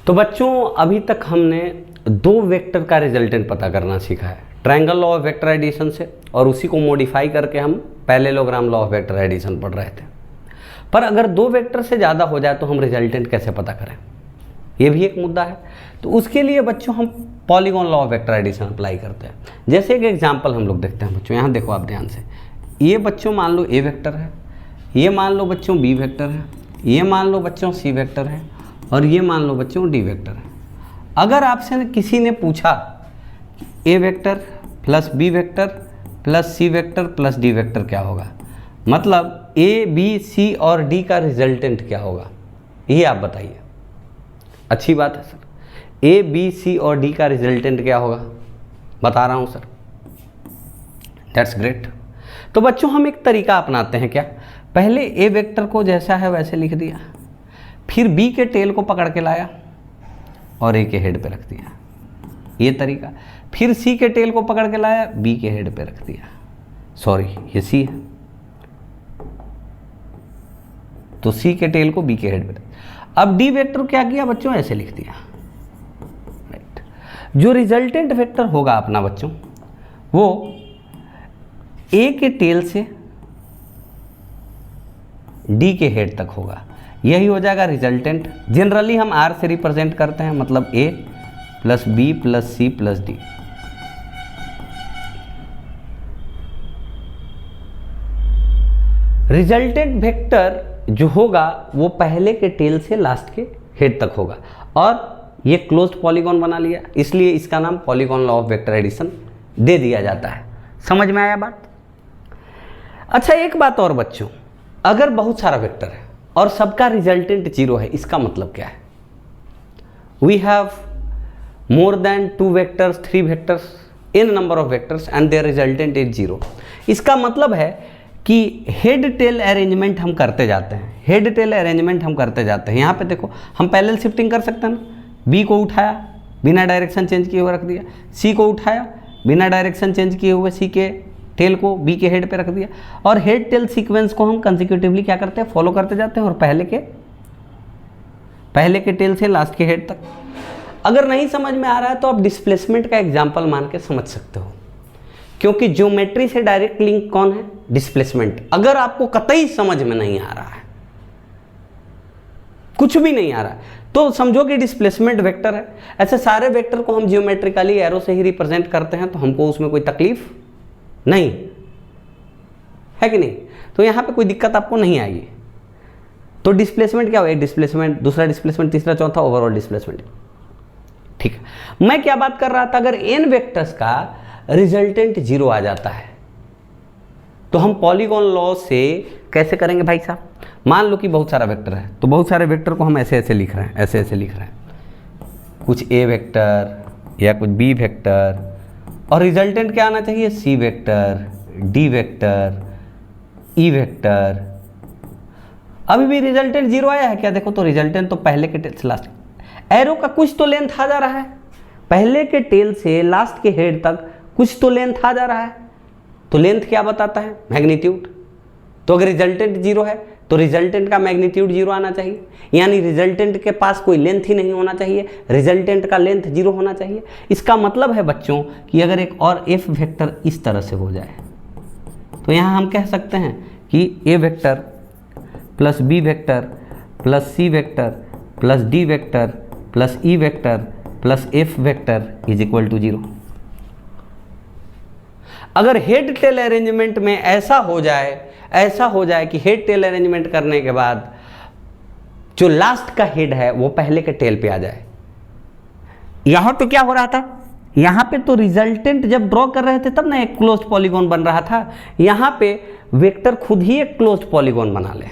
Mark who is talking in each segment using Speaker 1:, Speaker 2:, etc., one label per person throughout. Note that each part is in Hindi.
Speaker 1: तो बच्चों अभी तक हमने दो वेक्टर का रिजल्टेंट पता करना सीखा है, triangle law of vector addition से, और उसी को मॉडिफाई करके हम parallelogram law of vector addition पढ़ रहे थे। पर अगर दो वेक्टर से ज़्यादा हो जाए तो हम रिजल्टेंट कैसे पता करें, ये भी एक मुद्दा है। तो उसके लिए बच्चों हम polygon law of vector addition apply करते हैं। जैसे एक एग्जांपल हम लोग देखते हैं बच्चों, यहाँ देखो आप ध्यान से, ये बच्चों मान लो ए वेक्टर है, ये मान लो बच्चों बी वेक्टर है, ये मान लो बच्चों सी वेक्टर है, और ये मान लो बच्चों डी वेक्टर है। अगर आपसे किसी ने पूछा A vector plus B vector plus C vector plus D vector क्या होगा, मतलब ए बी सी और डी का रिजल्टेंट क्या होगा, ये आप बताइए। अच्छी बात है सर, ए बी सी और डी का रिजल्टेंट क्या होगा, बता रहा हूँ सर, दैट्स ग्रेट। तो बच्चों हम एक तरीका अपनाते हैं, क्या, पहले ए वेक्टर को जैसा है वैसे लिख दिया, फिर बी के टेल को पकड़ के लाया और ए के हेड पे रख दिया, ये तरीका। फिर सी के टेल को पकड़ के लाया, बी के हेड पे रख दिया, सॉरी ये सी है, तो सी के टेल को बी के हेड पे। अब डी वेक्टर क्या किया बच्चों, ऐसे लिख दिया, राइट। जो रिजल्टेंट वेक्टर होगा अपना बच्चों, वो ए के टेल से डी के हेड तक होगा, यही हो जाएगा रिजल्टेंट। जनरली हम आर से रिप्रेजेंट करते हैं, मतलब A plus B plus C plus D. Resultant vector जो होगा वो पहले के टेल से लास्ट के हेड तक होगा, और ये क्लोज्ड पॉलीगॉन बना लिया, इसलिए इसका नाम polygon law of vector addition दे दिया जाता है। समझ में आया बात? अच्छा एक बात और बच्चों, अगर बहुत सारा वेक्टर है और सबका रिजल्टेंट जीरो है, इसका मतलब क्या है, we have more than 2 vectors 3 vectors in number of vectors and their resultant is zero. इसका मतलब है कि हेड टेल अरेंजमेंट हम करते जाते हैं, हेड टेल अरेंजमेंट हम करते जाते हैं। यहाँ पे देखो हम पैरेलल शिफ्टिंग कर सकते हैं ना, बी को उठाया बिना डायरेक्शन चेंज किए हुए रख दिया, सी को उठाया बिना डायरेक्शन चेंज किए हुए सी के टेल को बी के हेड पे रख दिया, और हेड टेल सीक्वेंस को हम कंसेक्यूटिवली क्या करते हैं, फॉलो करते जाते हैं, और पहले के टेल से लास्ट के हेड तक। अगर नहीं समझ में आ रहा है तो आप डिस्प्लेसमेंट का एग्जांपल मान के समझ सकते हो, क्योंकि ज्योमेट्री से डायरेक्ट लिंक कौन है, डिस्प्लेसमेंट। अगर आपको कतई समझ में नहीं आ रहा है, कुछ भी नहीं आ रहा है, तो समझो कि डिस्प्लेसमेंट वेक्टर है। ऐसे सारे वेक्टर को हम जियोमेट्रिकली एरो से ही रिप्रेजेंट करते हैं, तो हमको उसमें कोई तकलीफ नहीं है कि नहीं, तो यहाँ पे कोई दिक्कत आपको नहीं आएगी। तो डिस्प्लेसमेंट क्या हो, एक डिस्प्लेसमेंट, दूसरा डिस्प्लेसमेंट, तीसरा, चौथा ओवरऑल डिस्प्लेसमेंट। ठीक है, मैं क्या बात कर रहा था, अगर n वेक्टर्स का रिजल्टेंट जीरो आ जाता है तो हम पॉलीगॉन लॉ से कैसे करेंगे भाई साहब। मान लो कि बहुत सारा वेक्टर है, तो बहुत सारे वेक्टर को हम ऐसे ऐसे लिख रहे हैं, ऐसे ऐसे लिख रहे हैं, कुछ ए वेक्टर या कुछ बी वेक्टर, और रिजल्टेंट क्या आना चाहिए, C vector, D vector, E vector. अभी भी रिजल्टेंट जीरो आया है क्या, देखो तो रिजल्टेंट तो पहले के टेल से लास्ट, एरो का कुछ तो लेंथ आ जा रहा है, पहले के टेल से लास्ट के हेड तक कुछ तो लेंथ आ जा रहा है, तो लेंथ क्या बताता है, मैग्नीट्यूड। तो अगर रिजल्टेंट जीरो है तो रिजल्टेंट का मैग्नीट्यूड जीरो आना चाहिए, यानी रिजल्टेंट के पास कोई लेंथ ही नहीं होना चाहिए, रिजल्टेंट का लेंथ जीरो होना चाहिए। इसका मतलब है बच्चों कि अगर एक और एफ वेक्टर इस तरह से हो जाए, तो यहाँ हम कह सकते हैं कि A vector plus B vector plus C vector plus D vector plus E vector plus F vector is equal to zero. अगर हेड टेल अरेंजमेंट में ऐसा हो जाए कि हेड टेल अरेंजमेंट करने के बाद जो लास्ट का हेड है वो पहले के टेल पे आ जाए। यहां पे क्या हो रहा था, यहां पे तो रिजल्टेंट जब ड्रॉ कर रहे थे तब ना एक क्लोज्ड पॉलीगॉन बन रहा था, यहां पे वेक्टर खुद ही एक क्लोज्ड पॉलीगॉन बना ले।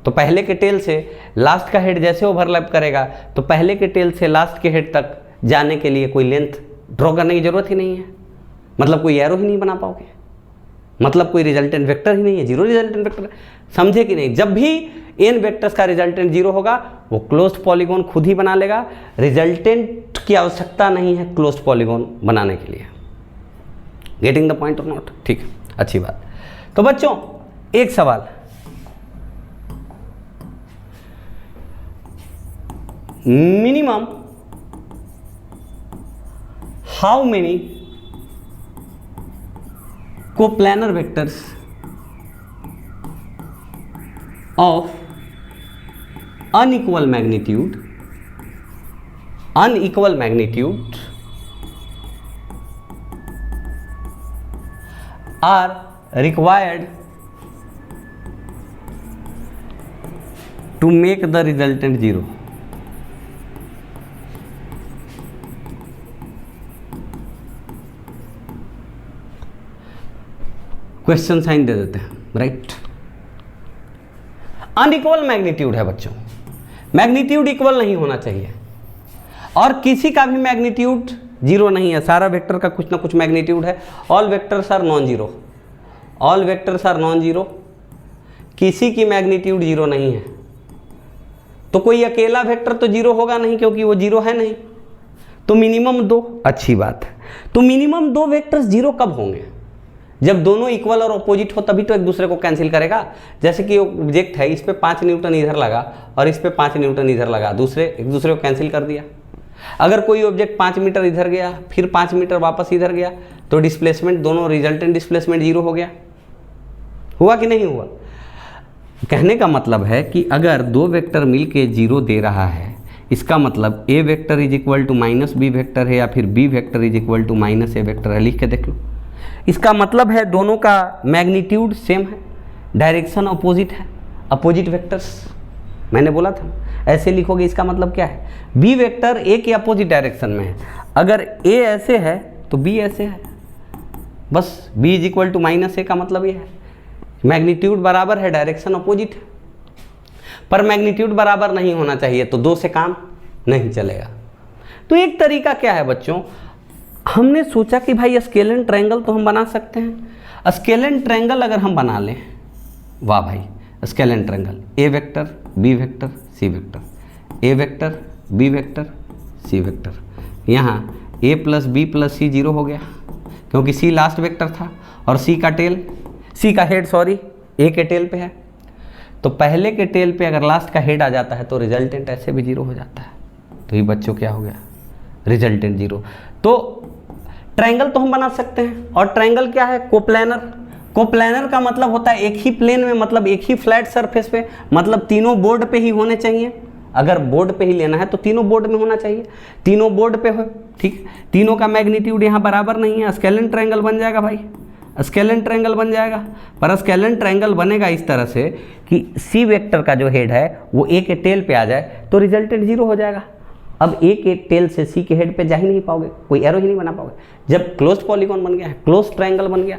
Speaker 1: तो पहले के टेल से लास्ट का हेड जैसे ओवरलैप करेगा, तो पहले के टेल से लास्ट के हेड तक जाने के लिए कोई लेंथ ड्रॉ करने की जरूरत ही नहीं है, मतलब कोई एरो ही नहीं बना पाओगे, मतलब कोई रिजल्टेंट वेक्टर ही नहीं है, जीरो रिजल्टेंट वेक्टर। समझे कि नहीं, जब भी n वेक्टर्स का रिजल्टेंट जीरो होगा वो क्लोज्ड पॉलीगॉन खुद ही बना लेगा, रिजल्टेंट की आवश्यकता नहीं है क्लोज्ड पॉलीगॉन बनाने के लिए। गेटिंग द पॉइंट और नॉट, ठीक है, अच्छी बात। तो बच्चों एक सवाल, minimum how many coplanar vectors of unequal magnitude are required to make the resultant zero. Question sign दे देते हैं, राइट। अनइक्वल मैग्नीट्यूड है बच्चों, मैग्नीट्यूड इक्वल नहीं होना चाहिए और किसी का भी मैग्नीट्यूड जीरो नहीं है। सारा वेक्टर का कुछ ना कुछ मैग्नीट्यूड है। All vectors are non zero, all vectors are non zero, किसी की मैग्नीट्यूड जीरो नहीं है। तो कोई अकेला वेक्टर तो जीरो होगा नहीं क्योंकि वो जीरो है नहीं। तो मिनिमम दो, अच्छी बात है। तो मिनिमम दो वेक्टर्स जीरो कब होंगे? जब दोनों इक्वल और अपोजिट हो, तभी तो एक दूसरे को कैंसिल करेगा। जैसे कि ऑब्जेक्ट है, इस पे 5 न्यूटन इधर लगा और इस पे 5 न्यूटन इधर लगा, एक दूसरे को कैंसिल कर दिया। अगर कोई ऑब्जेक्ट 5 मीटर इधर गया, फिर 5 मीटर वापस इधर गया, तो डिस्प्लेसमेंट दोनों रिजल्टेंट डिस्प्लेसमेंट जीरो हो गया। हुआ कि नहीं हुआ? कहने का मतलब है कि अगर दो वेक्टर मिलके जीरो दे रहा है, इसका मतलब A vector is equal to minus B vector है या फिर B vector is equal to minus A vector है। लिख के देख लो। इसका मतलब है दोनों का मैग्नीट्यूड सेम है, डायरेक्शन अपोजिट है, अपोजिट वेक्टर्स। मैंने बोला था ऐसे लिखोगे, इसका मतलब क्या है? बी वेक्टर ए के अपोजिट डायरेक्शन में है। अगर ए ऐसे है तो बी ऐसे है, बस B is equal to minus A का मतलब ये है मैग्नीट्यूड बराबर है, डायरेक्शन अपोजिट है। पर मैग्नीट्यूड बराबर नहीं होना चाहिए, तो दो से काम नहीं चलेगा। तो एक तरीका क्या है बच्चों, हमने सोचा कि भाई स्केलेन ट्रायंगल तो हम बना सकते हैं। स्केलेन ट्रायंगल अगर हम बना लें, वाह भाई, scalene triangle A vector B vector C vector, A vector B vector C vector. यहाँ A plus B plus C zero हो गया क्योंकि सी लास्ट वेक्टर था और सी का हेड ए के टेल पे है। तो पहले के टेल पे अगर लास्ट का हेड आ जाता है तो रिजल्टेंट ऐसे भी जीरो हो जाता है। तो ये बच्चों क्या हो गया? Resultant zero. तो ट्रायंगल तो हम बना सकते हैं। और ट्रायंगल क्या है? कोप्लानर। कोप्लानर का मतलब होता है एक ही प्लेन में, मतलब एक ही फ्लैट सरफेस पे, मतलब तीनों बोर्ड पे ही होने चाहिए। अगर बोर्ड पे ही लेना है तो तीनों बोर्ड में होना चाहिए, तीनों बोर्ड पे हो, ठीक। तीनों का मैग्नीट्यूड यहाँ बराबर नहीं है, स्केलेन ट्रायंगल बन जाएगा भाई, स्केलेन ट्रायंगल बन जाएगा। पर स्केलेन ट्रायंगल बनेगा इस तरह से कि सी वेक्टर का जो हेड है वो ए के टेल पे आ जाए तो रिजल्टेंट जीरो हो जाएगा। अब ए के टेल से सी के हेड पे जा ही नहीं पाओगे, कोई एरो ही नहीं बना पाओगे। जब क्लोज्ड पॉलीगॉन बन गया है, क्लोज्ड ट्रायंगल बन गया,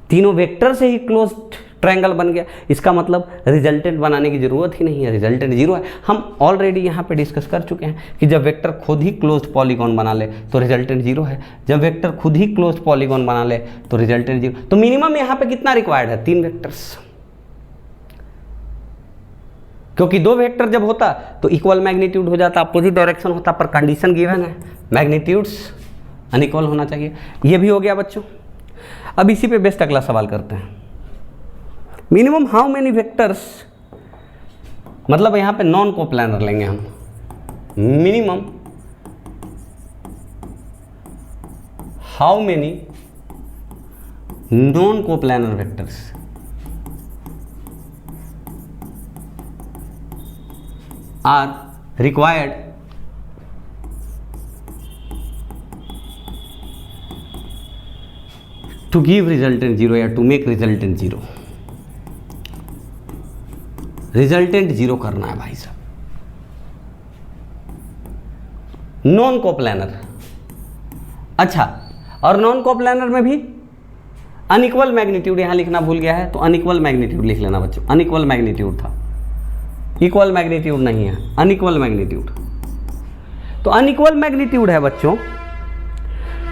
Speaker 1: तीनों वेक्टर से ही क्लोज्ड ट्रायंगल बन गया, इसका मतलब रिजल्टेंट बनाने की जरूरत ही नहीं है, रिजल्टेंट जीरो है। हम ऑलरेडी यहाँ पे डिस्कस कर चुके हैं कि जब वेक्टर खुद ही क्लोज्ड पॉलीगॉन बना ले तो रिजल्टेंट जीरो है, जब वेक्टर खुद ही क्लोज्ड पॉलीगॉन बना ले तो रिजल्टेंट जीरो। तो मिनिमम यहाँ पे कितना रिक्वायर्ड है? 3 वेक्टर्स, क्योंकि दो वेक्टर जब होता तो इक्वल मैग्नीट्यूड हो जाता, अपोजिट डायरेक्शन होता, पर कंडीशन गिवन है मैग्नीट्यूड्स अनइक्वल होना चाहिए। ये भी हो गया बच्चों। अब इसी पे बेस्ट अगला सवाल करते हैं। मिनिमम हाउ मेनी वेक्टर्स, मतलब यहाँ पे नॉन कोप्लानर लेंगे हम। Minimum how many non coplanar vectors are required to give resultant zero या to make resultant zero। Resultant zero करना है भाई साहब। नॉन कोप्लानर, अच्छा, और नॉन कोप्लानर में भी अनइक्वल मैग्नीट्यूड यहाँ लिखना भूल गया है, तो अनइक्वल मैग्नीट्यूड लिख लेना बच्चों। अनइक्वल मैग्नीट्यूड था, इक्वल मैग्नीट्यूड नहीं है, अनइक्वल मैग्नीट्यूड। तो अनइक्वल मैग्नीट्यूड है बच्चों,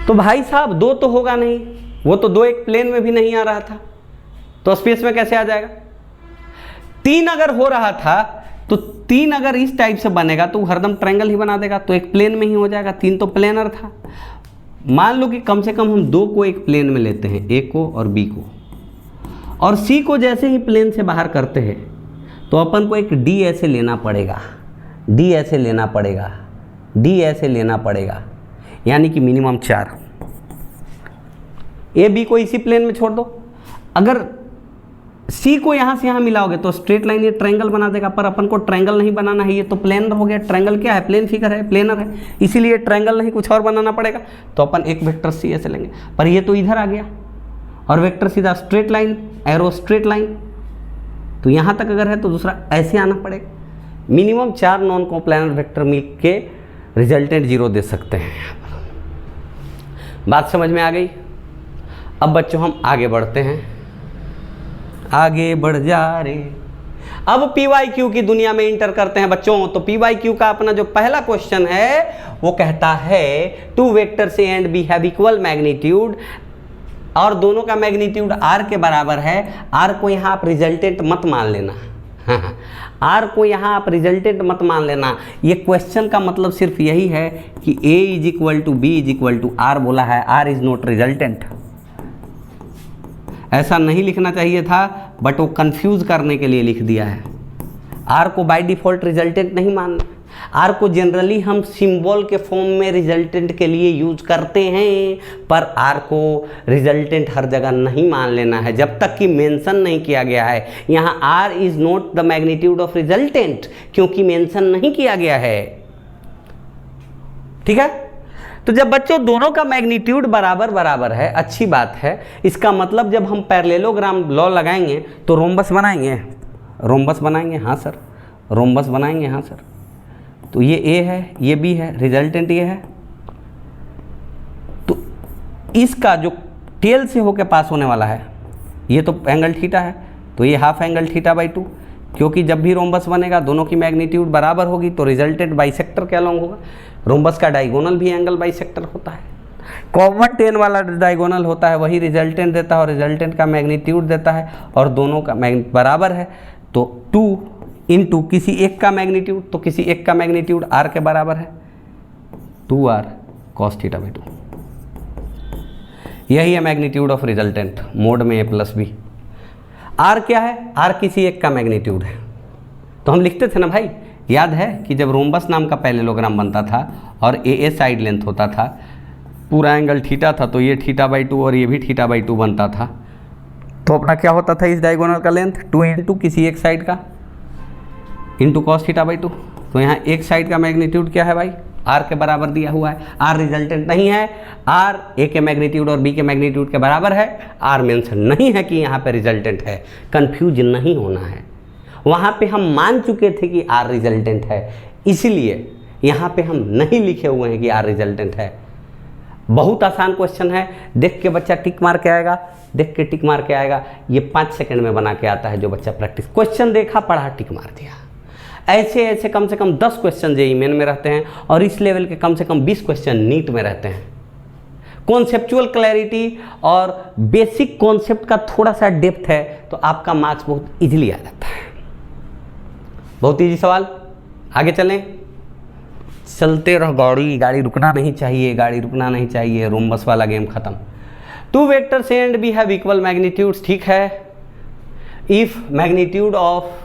Speaker 1: तो भाई साहब दो तो होगा नहीं, वो तो दो एक प्लेन में भी नहीं आ रहा था, तो स्पेस में कैसे आ जाएगा? 3 अगर हो रहा था तो 3 अगर इस टाइप से बनेगा तो हरदम ट्रायंगल ही बना देगा, तो एक प्लेन में ही हो जाएगा। 3 तो प्लेनर था। मान लो कि कम से कम हम 2 को एक प्लेन में लेते हैं, ए को और बी को, और सी को जैसे ही प्लेन से बाहर करते हैं तो अपन को एक डी ऐसे लेना पड़ेगा। डी ऐसे लेना पड़ेगा, डी ऐसे लेना पड़ेगा, यानी कि मिनिमम 4। ए बी को इसी प्लेन में छोड़ दो। अगर सी को यहाँ से यहाँ मिलाओगे तो स्ट्रेट लाइन ये ट्रायंगल बना देगा, पर अपन को ट्रायंगल नहीं बनाना है, ये तो प्लेनर हो गया। ट्रायंगल क्या है? प्लेन फिगर है, प्लेनर है, इसीलिए ट्रायंगल नहीं कुछ और बनाना पड़ेगा। तो अपन एक वेक्टर सी ऐसे लेंगे, पर ये तो इधर आ गया और वेक्टर सीधा straight line, arrow straight line, तो यहाँ तक अगर है तो दूसरा ऐसे आना पड़ेगा। मिनिमम 4 नॉन कोप्लानर वेक्टर मिल के रिजल्टेंट 0 दे सकते हैं। बात समझ में आ गई? अब बच्चों हम आगे बढ़ते हैं, आगे बढ़ जा रे। अब PYQ की दुनिया में इंटर करते हैं बच्चों। तो PYQ का अपना जो पहला क्वेश्चन है वो कहता है to vectors A and B have equal magnitude, और दोनों का मैग्नीट्यूड R के बराबर है। R को यहाँ आप रिजल्टेंट मत मान लेना, R को यहाँ आप रिजल्टेंट मत मान लेना। ये क्वेश्चन का मतलब सिर्फ यही है कि A is equal to B is equal to R बोला है, R इज नॉट रिजल्टेंट। ऐसा नहीं लिखना चाहिए था, बट वो कंफ्यूज करने के लिए लिख दिया है। R को बाय डिफ़ॉल्ट रिजल्टेंट नहीं मानना। R को जनरली हम सिंबल के फॉर्म में रिजल्टेंट के लिए यूज करते हैं, पर R को रिजल्टेंट हर जगह नहीं मान लेना है जब तक कि मेंशन नहीं किया गया है। यहाँ R is not the magnitude of resultant, क्योंकि मेंशन नहीं किया गया है। ठीक है? तो जब बच्चों दोनों का मैग्नीट्यूड बराबर बराबर है, अच्छी बात है। इसका मतलब जब हम पैरेललोग्राम लॉ लगाएंगे तो रोम्बस बनाएंगे, रोम्बस बनाएंगे, हाँ सर, रोम्बस बनाएंगे, हाँ सर। तो ये A है, ये B है, रिजल्टेंट ये है। तो इसका जो टेल से होके पास होने वाला है, ये तो एंगल थीटा है, तो ये हाफ एंगल थीटा बाई 2, क्योंकि जब भी रोम्बस बनेगा दोनों की मैग्नीट्यूड बराबर होगी तो रिजल्टेंट बाइसेक्टर के अलॉन्ग होगा। रोम्बस का डायगोनल भी एंगल बाइसेक्टर होता है। कॉमन टेन वाला डायगोनल होता है वही रिजल्टेंट देता है और रिजल्टेंट का मैग्नीट्यूड देता है, और दोनों का बराबर है। तो 2 इंटू किसी एक का मैग्नीट्यूड, तो किसी एक का मैग्नीट्यूड R के बराबर है, 2R cos थीटा बाई 2। यही है मैग्नीट्यूड ऑफ रिजल्टेंट मोड में A प्लस B। R क्या है? R किसी एक का मैग्नीट्यूड है। तो हम लिखते थे ना भाई, याद है कि जब रोम्बस नाम का पैरेललोग्राम बनता था और AA साइड लेंथ होता था, पूरा एंगल थीटा था, तो ये थीटा बाई 2 और ये भी थीटा बाई 2 बनता था। तो अपना क्या होता था इस डायगोनल का लेंथ? 2 इंटू किसी एक साइड का इंटू कॉस थीटा बाई 2। तो यहाँ एक साइड का मैग्नीट्यूड क्या है भाई? R के बराबर दिया हुआ है। R रिजल्टेंट नहीं है, R A के मैग्नीट्यूड और B के मैग्नीट्यूड के बराबर है। R मेंशन नहीं है कि यहाँ पे रिजल्टेंट है, कंफ्यूज नहीं होना है। वहाँ पे हम मान चुके थे कि R रिजल्टेंट है, इसलिए यहाँ पे हम नहीं लिखे हुए हैं कि R रिजल्टेंट है। बहुत आसान क्वेश्चन है, देख के बच्चा टिक मार के आएगा, देख के टिक मार के आएगा। ये 5 सेकंड में बना के आता है जो बच्चा प्रैक्टिस। क्वेश्चन देखा, पढ़ा, टिक मार दिया। ऐसे ऐसे कम से कम 10 क्वेश्चन जेईई मेन में रहते हैं, और इस लेवल के कम से कम 20 क्वेश्चन नीट में रहते हैं। कॉन्सेप्चुअल क्लैरिटी और बेसिक कॉन्सेप्ट का थोड़ा सा डेप्थ है तो आपका मार्क्स बहुत इजीली आ जाता है। बहुत इजी सवाल। आगे चलें, चलते रहो गाड़ी, गाड़ी रुकना नहीं चाहिए, गाड़ी रुकना नहीं चाहिए। रोम्बस वाला गेम खत्म। Two vectors A and B have equal magnitudes, ठीक है। If magnitude of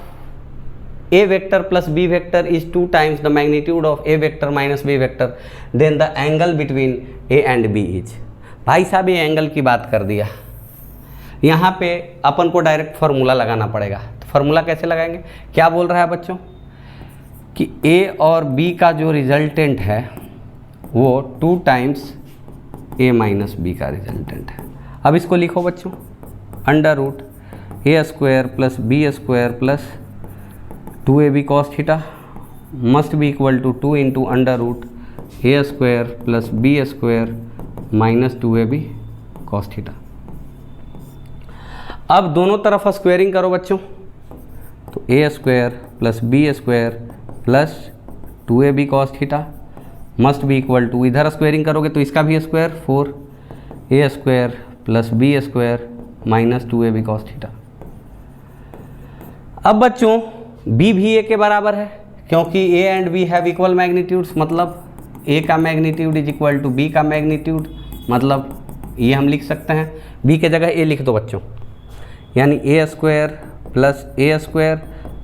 Speaker 1: A vector plus B vector is 2 times the magnitude of A vector minus B vector, then the angle between A and B is. भाई साहब ये एंगल की बात कर दिया, यहाँ पे अपन को डायरेक्ट फार्मूला लगाना पड़ेगा। तो फार्मूला कैसे लगाएंगे? क्या बोल रहा है बच्चों कि A और B का जो रिजल्टेंट है वो 2 times A माइनस B का रिजल्टेंट है। अब इसको लिखो बच्चों, under root A square plus B square plus 2AB cos theta must be equal to 2 into under root A square plus B square minus 2AB cos theta. अब दोनों तरफ स्क्वायरिंग करो बच्चों, तो A square plus B square plus 2AB cos theta must be equal to, इधर स्क्वायरिंग करोगे तो इसका भी square 4A square plus B square minus 2AB cos theta. अब बच्चों B भी A के बराबर है, क्योंकि A and B have equal magnitudes, मतलब A का magnitude is equal to B का मैग्नीट्यूड, मतलब ये हम लिख सकते हैं। B के जगह A लिख दो बच्चों, यानी A square plus A square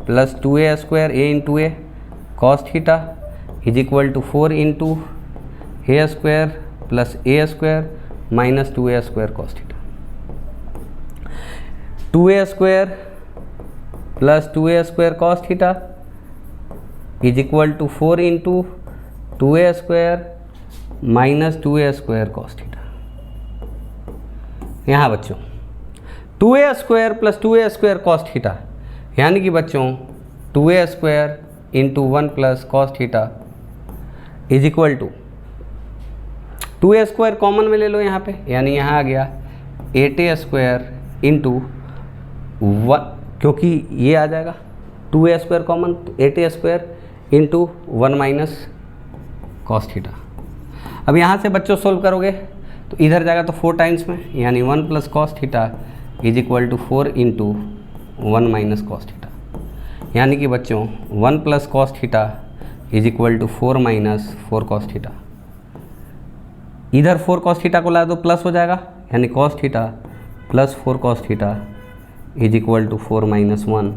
Speaker 1: plus 2A square A into A cos theta is equal to 4 into A square plus A square minus 2a square cos theta. 2a square plus 2a square cos theta is equal to 4 into 2a square minus 2a square cos theta. यहाँ बच्चों 2a square plus 2a square cos theta, यानी कि बच्चों 2a square into 1 plus cos theta is equal to 2a square common में ले लो यहाँ पे, यानी यहाँ आ गया 8a स्क्वायर इंटू 1, क्योंकि ये आ जाएगा 2a स्क्वायर कॉमन, तो 8a square into 1 minus cos theta. अब यहाँ से बच्चों सोल्व करोगे तो इधर जाएगा तो 4 टाइम्स में, यानी 1 plus cos theta is equal to 4 into 1 minus cos theta, यानी कि बच्चों 1 plus cos theta is equal to 4 minus 4 cos theta. इधर 4 कॉस थीटा को ला दो प्लस हो जाएगा, यानी cos theta plus 4 cos theta is equal to 4 minus 1,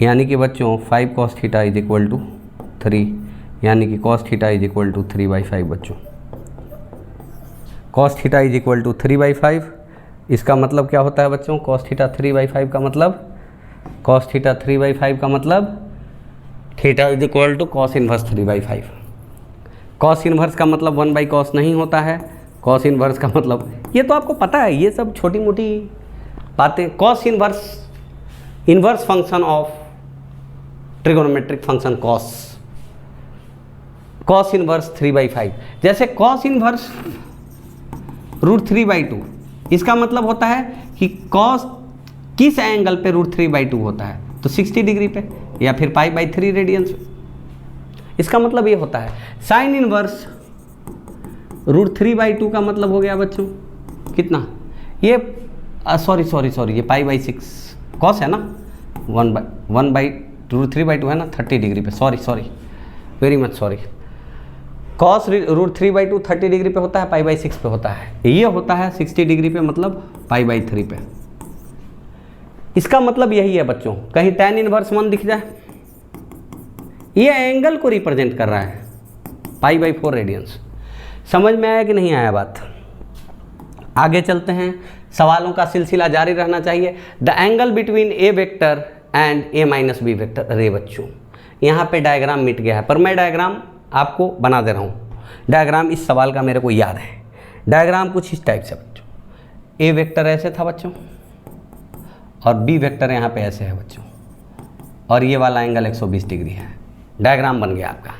Speaker 1: यानी कि बच्चों 5 cos theta is equal to 3, यानी कि cos theta is equal to 3/5 बच्चों। Cos theta is equal to 3/5, इसका मतलब क्या होता है बच्चों? कॉस थीटा 3/5 का मतलब, कॉस थीटा 3/5 का मतलब theta is equal to cos inverse 3/5। Cos inverse का मतलब 1/cos नहीं होता है, कॉस इन्वर्स का मतलब, ये तो आपको पता है, ये सब छोटी मोटी बातें। Cos inverse function of trigonometric function cos inverse 3/5, जैसे कॉस इन्वर्स √3/2, इसका मतलब होता है कि कॉस किस एंगल पे √3/2 होता है, तो 60 डिग्री पे या फिर π/3 रेडियंस पे। इसका मतलब ये होता है साइन इन्वर्स √3/2 का मतलब हो गया बच्चों कितना, ये सॉरी ये π/6 कॉस है ना, 1/√3/2 है ना 30 डिग्री पे, sorry very much sorry. Cos √3/2 30 degree पे होता है, π/6 पे होता है, ये होता है 60 डिग्री पे मतलब π/3 पे। इसका मतलब यही है बच्चों, कहीं tan इनवर्स 1 दिख जाए, ये एंगल को रिप्रेजेंट कर रहा है π/4 रेडियंस। समझ में आया कि नहीं आया बात? आगे चलते हैं, सवालों का सिलसिला जारी रहना चाहिए। The angle between a vector and a minus B vector. अरे बच्चों यहाँ पे डायग्राम मिट गया है, पर मैं डायग्राम आपको बना दे रहा हूँ। डायग्राम इस सवाल का मेरे को याद है। डायग्राम कुछ इस टाइप से बच्चों, ए वेक्टर ऐसे था बच्चों और बी वेक्टर यहाँ पे ऐसे है बच्चों, और ये वाला एंगल 120 डिग्री है। डायग्राम बन गया आपका।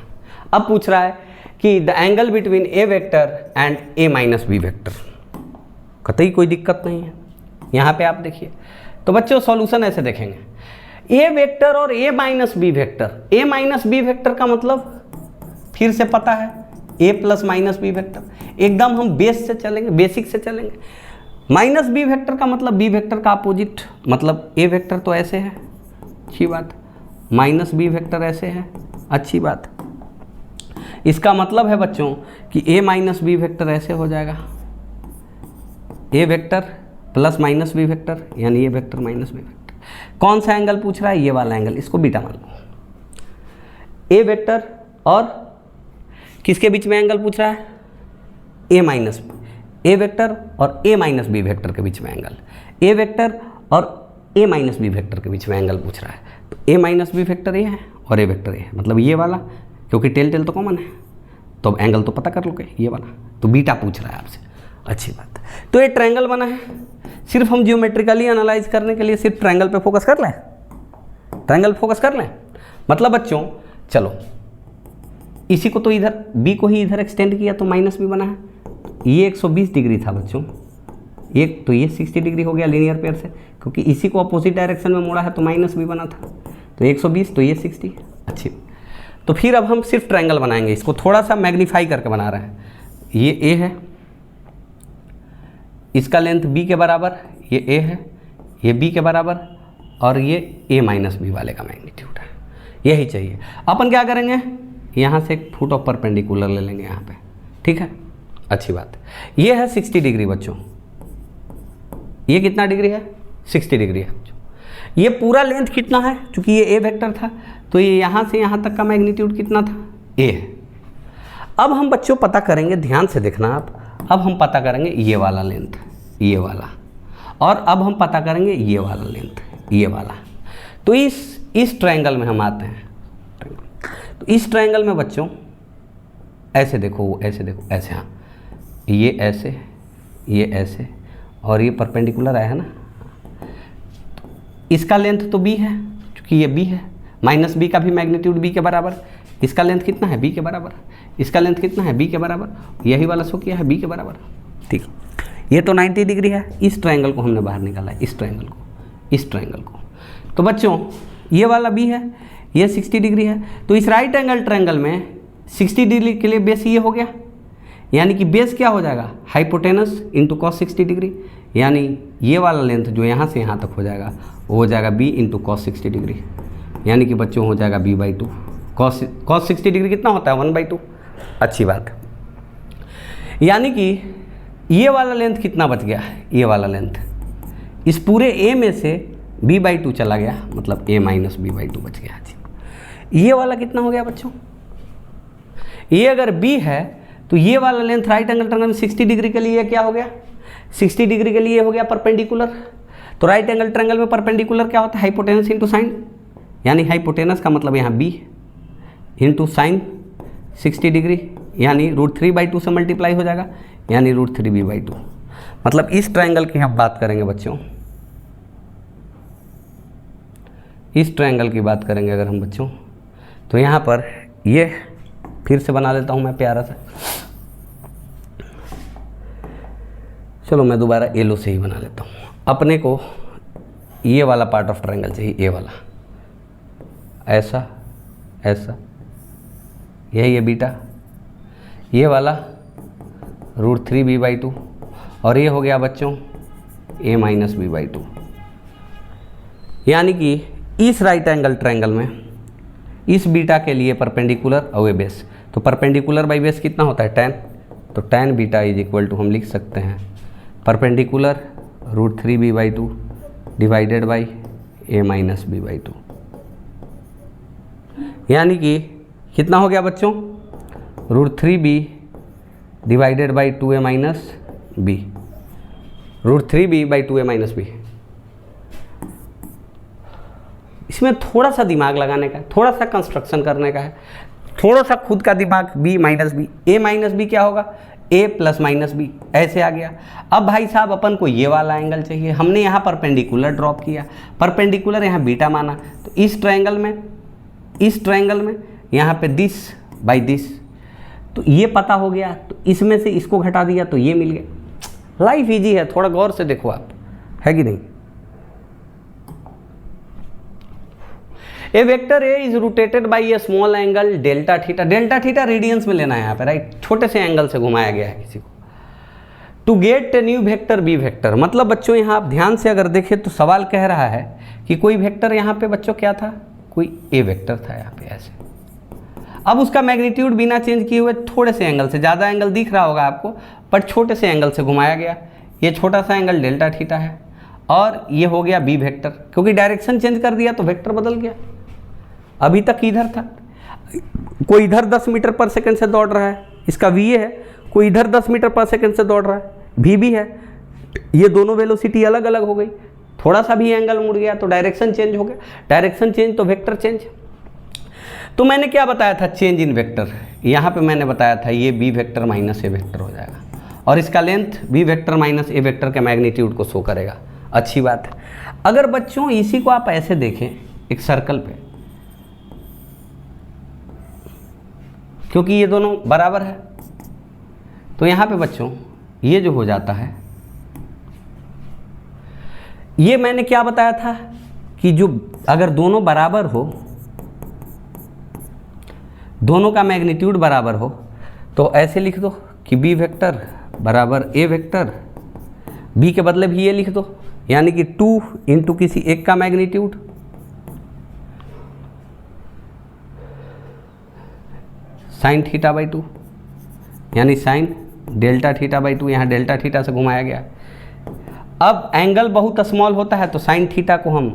Speaker 1: अब पूछ रहा है कि the angle between a vector and a minus B vector. कतई कोई दिक्कत नहीं है, यहाँ पे आप देखिए। तो बच्चों सॉल्यूशन ऐसे देखेंगे, ए वेक्टर और ए माइनस बी वेक्टर। ए माइनस बी वेक्टर का मतलब फिर से पता है, ए प्लस माइनस बी वेक्टर। एकदम हम बेस से चलेंगे, बेसिक से चलेंगे। माइनस बी वेक्टर का मतलब बी वेक्टर का अपोजिट, मतलब ए वेक्टर तो ऐसे है, अच्छी बात, माइनस बी वेक्टर ऐसे है, अच्छी बात। इसका मतलब है बच्चों कि ए माइनस बी वेक्टर ऐसे हो जाएगा, A vector plus minus B vector, यानी A vector minus B vector. कौन सा एंगल पूछ रहा है? ये वाला एंगल, इसको बीटा मान लो। ए वेक्टर और किसके बीच में एंगल पूछ रहा है? ए माइनस, ए वेक्टर और ए माइनस बी वेक्टर के बीच में एंगल। ए वेक्टर और ए माइनस बी वेक्टर के बीच में एंगल पूछ रहा है, तो ए माइनस बी वेक्टर ये है और ए वेक्टर ये है, मतलब ये वाला, क्योंकि टेल तो कॉमन है, तो एंगल तो पता कर लोगे ये वाला, तो बीटा पूछ रहा है आपसे, अच्छी बात। तो ये ट्रायंगल बना है, सिर्फ हम जियोमेट्रिकली एनालाइज करने के लिए सिर्फ ट्रायंगल पे फोकस कर लें, ट्रायंगल फोकस कर लें। मतलब बच्चों चलो इसी को तो इधर बी को ही इधर एक्सटेंड किया तो माइनस बी बना है। ये 120 डिग्री था बच्चों, एक तो ये 60 डिग्री हो गया लीनियर पेयर से, क्योंकि इसी को अपोजिट डायरेक्शन में मोड़ा है तो माइनस बी बना था, तो 120 तो ये 60, अच्छी। तो फिर अब हम सिर्फ ट्रायंगल बनाएंगे, इसको थोड़ा सा मैग्नीफाई करके बना रहे हैं। ये ए है, इसका लेंथ बी के बराबर, ये ए है, ये बी के बराबर, और ये ए माइनस बी वाले का मैग्नीट्यूड है, यही चाहिए। अपन क्या करेंगे, यहाँ से एक फुट ऑफ परपेंडिकुलर ले लेंगे यहाँ पे, ठीक है, अच्छी बात। ये है 60 डिग्री बच्चों, ये कितना डिग्री है? 60 डिग्री है बच्चों। ये पूरा लेंथ कितना है, क्योंकि ये ए वेक्टर था तो ये यहाँ से यहाँ तक का मैग्नीट्यूड कितना था, ए है। अब हम बच्चों पता करेंगे, ध्यान से देखना आप, अब हम पता करेंगे ये वाला लेंथ, ये वाला, और अब हम पता करेंगे ये वाला लेंथ, ये वाला। तो इस ट्रायंगल में हम आते हैं। तो इस ट्रायंगल में बच्चों ऐसे देखो, ऐसे देखो, ऐसे, हाँ ये ऐसे, ये ऐसे, और ये परपेंडिकुलर आया है ना। इसका लेंथ तो b है, क्योंकि ये b है, माइनस b का भी मैग्नीट्यूड b के बराबर। इसका लेंथ कितना है, b के बराबर। इसका लेंथ कितना है, b के बराबर। यही वाला शो किया है b के बराबर। ठीक, ये तो 90 डिग्री है। इस ट्रायंगल को हमने बाहर निकाला है, इस ट्रायंगल को, इस ट्रायंगल को। तो बच्चों ये वाला b है, ये 60 डिग्री है। तो इस राइट एंगल ट्रायंगल में 60 डिग्री के लिए बेस ये हो गया, यानी कि बेस क्या हो जाएगा, हाइपोटेनस इंटू कॉस 60 डिग्री, यानी ये वाला लेंथ जो यहाँ से यहाँ तक हो जाएगा वो हो जाएगा b इंटू कॉस 60 डिग्री, यानी कि बच्चों हो जाएगा b/2। कॉस 60 डिग्री कितना होता है, 1/2। अच्छी बात, यानी कि ये वाला लेंथ कितना बच गया, ये वाला लेंथ इस पूरे a में से b/2 चला गया, मतलब a माइनस b/2 बच गया। ये वाला कितना हो गया बच्चों, ये अगर b है तो ये वाला लेंथ राइट एंगल ट्रायंगल में 60 डिग्री के लिए क्या हो गया, 60 डिग्री के लिए हो गया परपेंडिकुलर। तो राइट एंगल ट्रायंगल में परपेंडिकुलर क्या होता है, हाइपोटेनस इंटू साइन, यानी हाइपोटेनस का मतलब यहाँ b इंटू साइन 60 डिग्री, यानी √3/2 से मल्टीप्लाई हो जाएगा, यानी √3b/2। मतलब इस ट्रायंगल की हम बात करेंगे बच्चों, इस ट्रायंगल की बात करेंगे अगर हम बच्चों, तो यहाँ पर ये फिर से बना लेता हूँ मैं प्यारा सा। चलो मैं दोबारा येलो से ही बना लेता हूँ। अपने को ये वाला पार्ट ऑफ ट्रायंगल चाहिए, ये वाला, ऐसा ऐसा, यही है बीटा, ये वाला √3b/2, और ये हो गया बच्चों a माइनस b/2। यानी कि इस राइट एंगल ट्रायंगल में इस बीटा के लिए परपेंडिकुलर और ये बेस, तो परपेंडिकुलर बाई बेस कितना होता है, tan। तो tan beta is equal to हम लिख सकते हैं perpendicular √3b/2 divided by a minus b/2, यानी कि कितना हो गया बच्चों, √3b divided by 2a minus b, √3b/2a minus b। इसमें थोड़ा सा दिमाग लगाने का है, थोड़ा सा कंस्ट्रक्शन करने का है, थोड़ा सा खुद का दिमाग। b minus b, a minus b क्या होगा, a प्लस माइनस बी, ऐसे आ गया। अब भाई साहब अपन को ये वाला एंगल चाहिए, हमने यहाँ परपेंडिकुलर ड्रॉप किया, परपेंडिकुलर यहाँ बीटा माना, तो इस ट्रायंगल में यहाँ पे दिस बाई दिस, तो ये पता हो गया, तो इसमें से इसको घटा दिया तो ये मिल गया। लाइफ इजी है, थोड़ा गौर से देखो आप, है कि नहीं। A vector A is rotated by a small angle delta theta, delta theta radians में लेना है यहाँ पे, राइट, छोटे से एंगल से घुमाया गया है किसी को, to get a new vector B vector. मतलब बच्चों यहाँ आप ध्यान से अगर देखें तो सवाल कह रहा है कि कोई वेक्टर यहाँ पे बच्चों क्या था, कोई ए वेक्टर था यहाँ पे ऐसे। अब उसका मैग्नीट्यूड बिना चेंज किए हुए थोड़े से एंगल से, ज़्यादा एंगल दिख रहा होगा आपको, पर छोटे से एंगल से घुमाया गया। ये छोटा सा एंगल डेल्टा थीटा है, और ये हो गया बी वेक्टर, क्योंकि डायरेक्शन चेंज कर दिया तो वेक्टर बदल गया। अभी तक इधर था, कोई इधर 10 मीटर पर सेकंड से दौड़ रहा है, इसका वी है, कोई इधर 10 मीटर पर सेकंड से दौड़ रहा है, वी भी है, ये दोनों वेलोसिटी अलग अलग हो गई, थोड़ा सा भी एंगल मुड़ गया तो डायरेक्शन चेंज हो गया, डायरेक्शन चेंज तो वेक्टर चेंज। तो मैंने क्या बताया था, चेंज इन वेक्टर, यहाँ पे मैंने बताया था ये B vector minus A vector हो जाएगा, और इसका length B vector minus A vector के मैग्नीट्यूड को शो करेगा। अच्छी बात है। अगर बच्चों इसी को आप ऐसे देखें एक सर्कल पे, क्योंकि ये दोनों बराबर है, तो यहाँ पे बच्चों ये जो हो जाता है, ये मैंने क्या बताया था कि जो अगर दोनों बराबर हो, दोनों का मैग्नीट्यूड बराबर हो, तो ऐसे लिख दो कि बी वेक्टर बराबर ए वेक्टर, बी के बदले भी ये लिख दो, यानी कि 2 इंटू किसी एक का मैग्नीट्यूड साइन थीटा बाई 2, यानी साइन डेल्टा थीटा बाई 2, यहाँ डेल्टा थीटा से घुमाया गया। अब एंगल बहुत स्मॉल होता है तो साइन थीटा को हम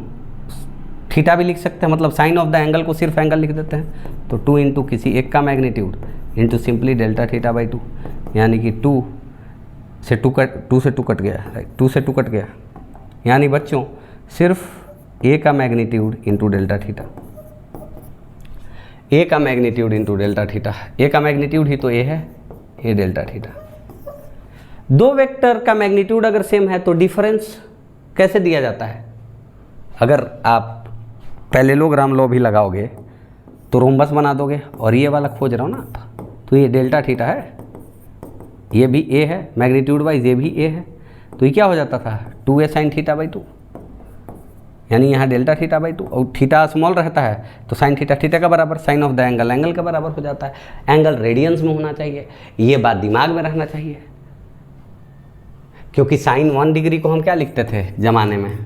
Speaker 1: थीटा भी लिख सकते हैं, मतलब साइन ऑफ द एंगल को सिर्फ एंगल लिख देते हैं। तो 2 इंटू किसी एक का magnitude into simply delta theta by 2, यानी कि 2 से 2 कट गया, राइट, 2 से 2 कट गया, यानी बच्चों सिर्फ ए का मैग्नीट्यूड इंटू डेल्टा थीटा, ए का मैग्नीट्यूड इंटू डेल्टा थीटा, ए का मैग्नीट्यूड ही तो ए है, ए डेल्टा थीटा। दो वेक्टर का मैग्नीट्यूड अगर सेम है तो डिफरेंस कैसे दिया जाता है? अगर आप पैरेललोग्राम लॉ भी लगाओगे तो रोम्बस बना दोगे, और ये वाला खोज रहा हूँ ना आप, तो ये डेल्टा थीटा है, ये भी ए है, मैग्नीट्यूड वाइज ये भी ए है, तो ये क्या हो जाता था 2a साइन थीटा बाई 2, यानी यहाँ डेल्टा थीटा बाई 2, और थीटा स्मॉल रहता है तो साइन थीटा थीटा का बराबर, sine of the angle angle के बराबर हो जाता है। एंगल रेडियंस में होना चाहिए, ये बात दिमाग में रहना चाहिए, क्योंकि साइन 1 डिग्री को हम क्या लिखते थे ज़माने में,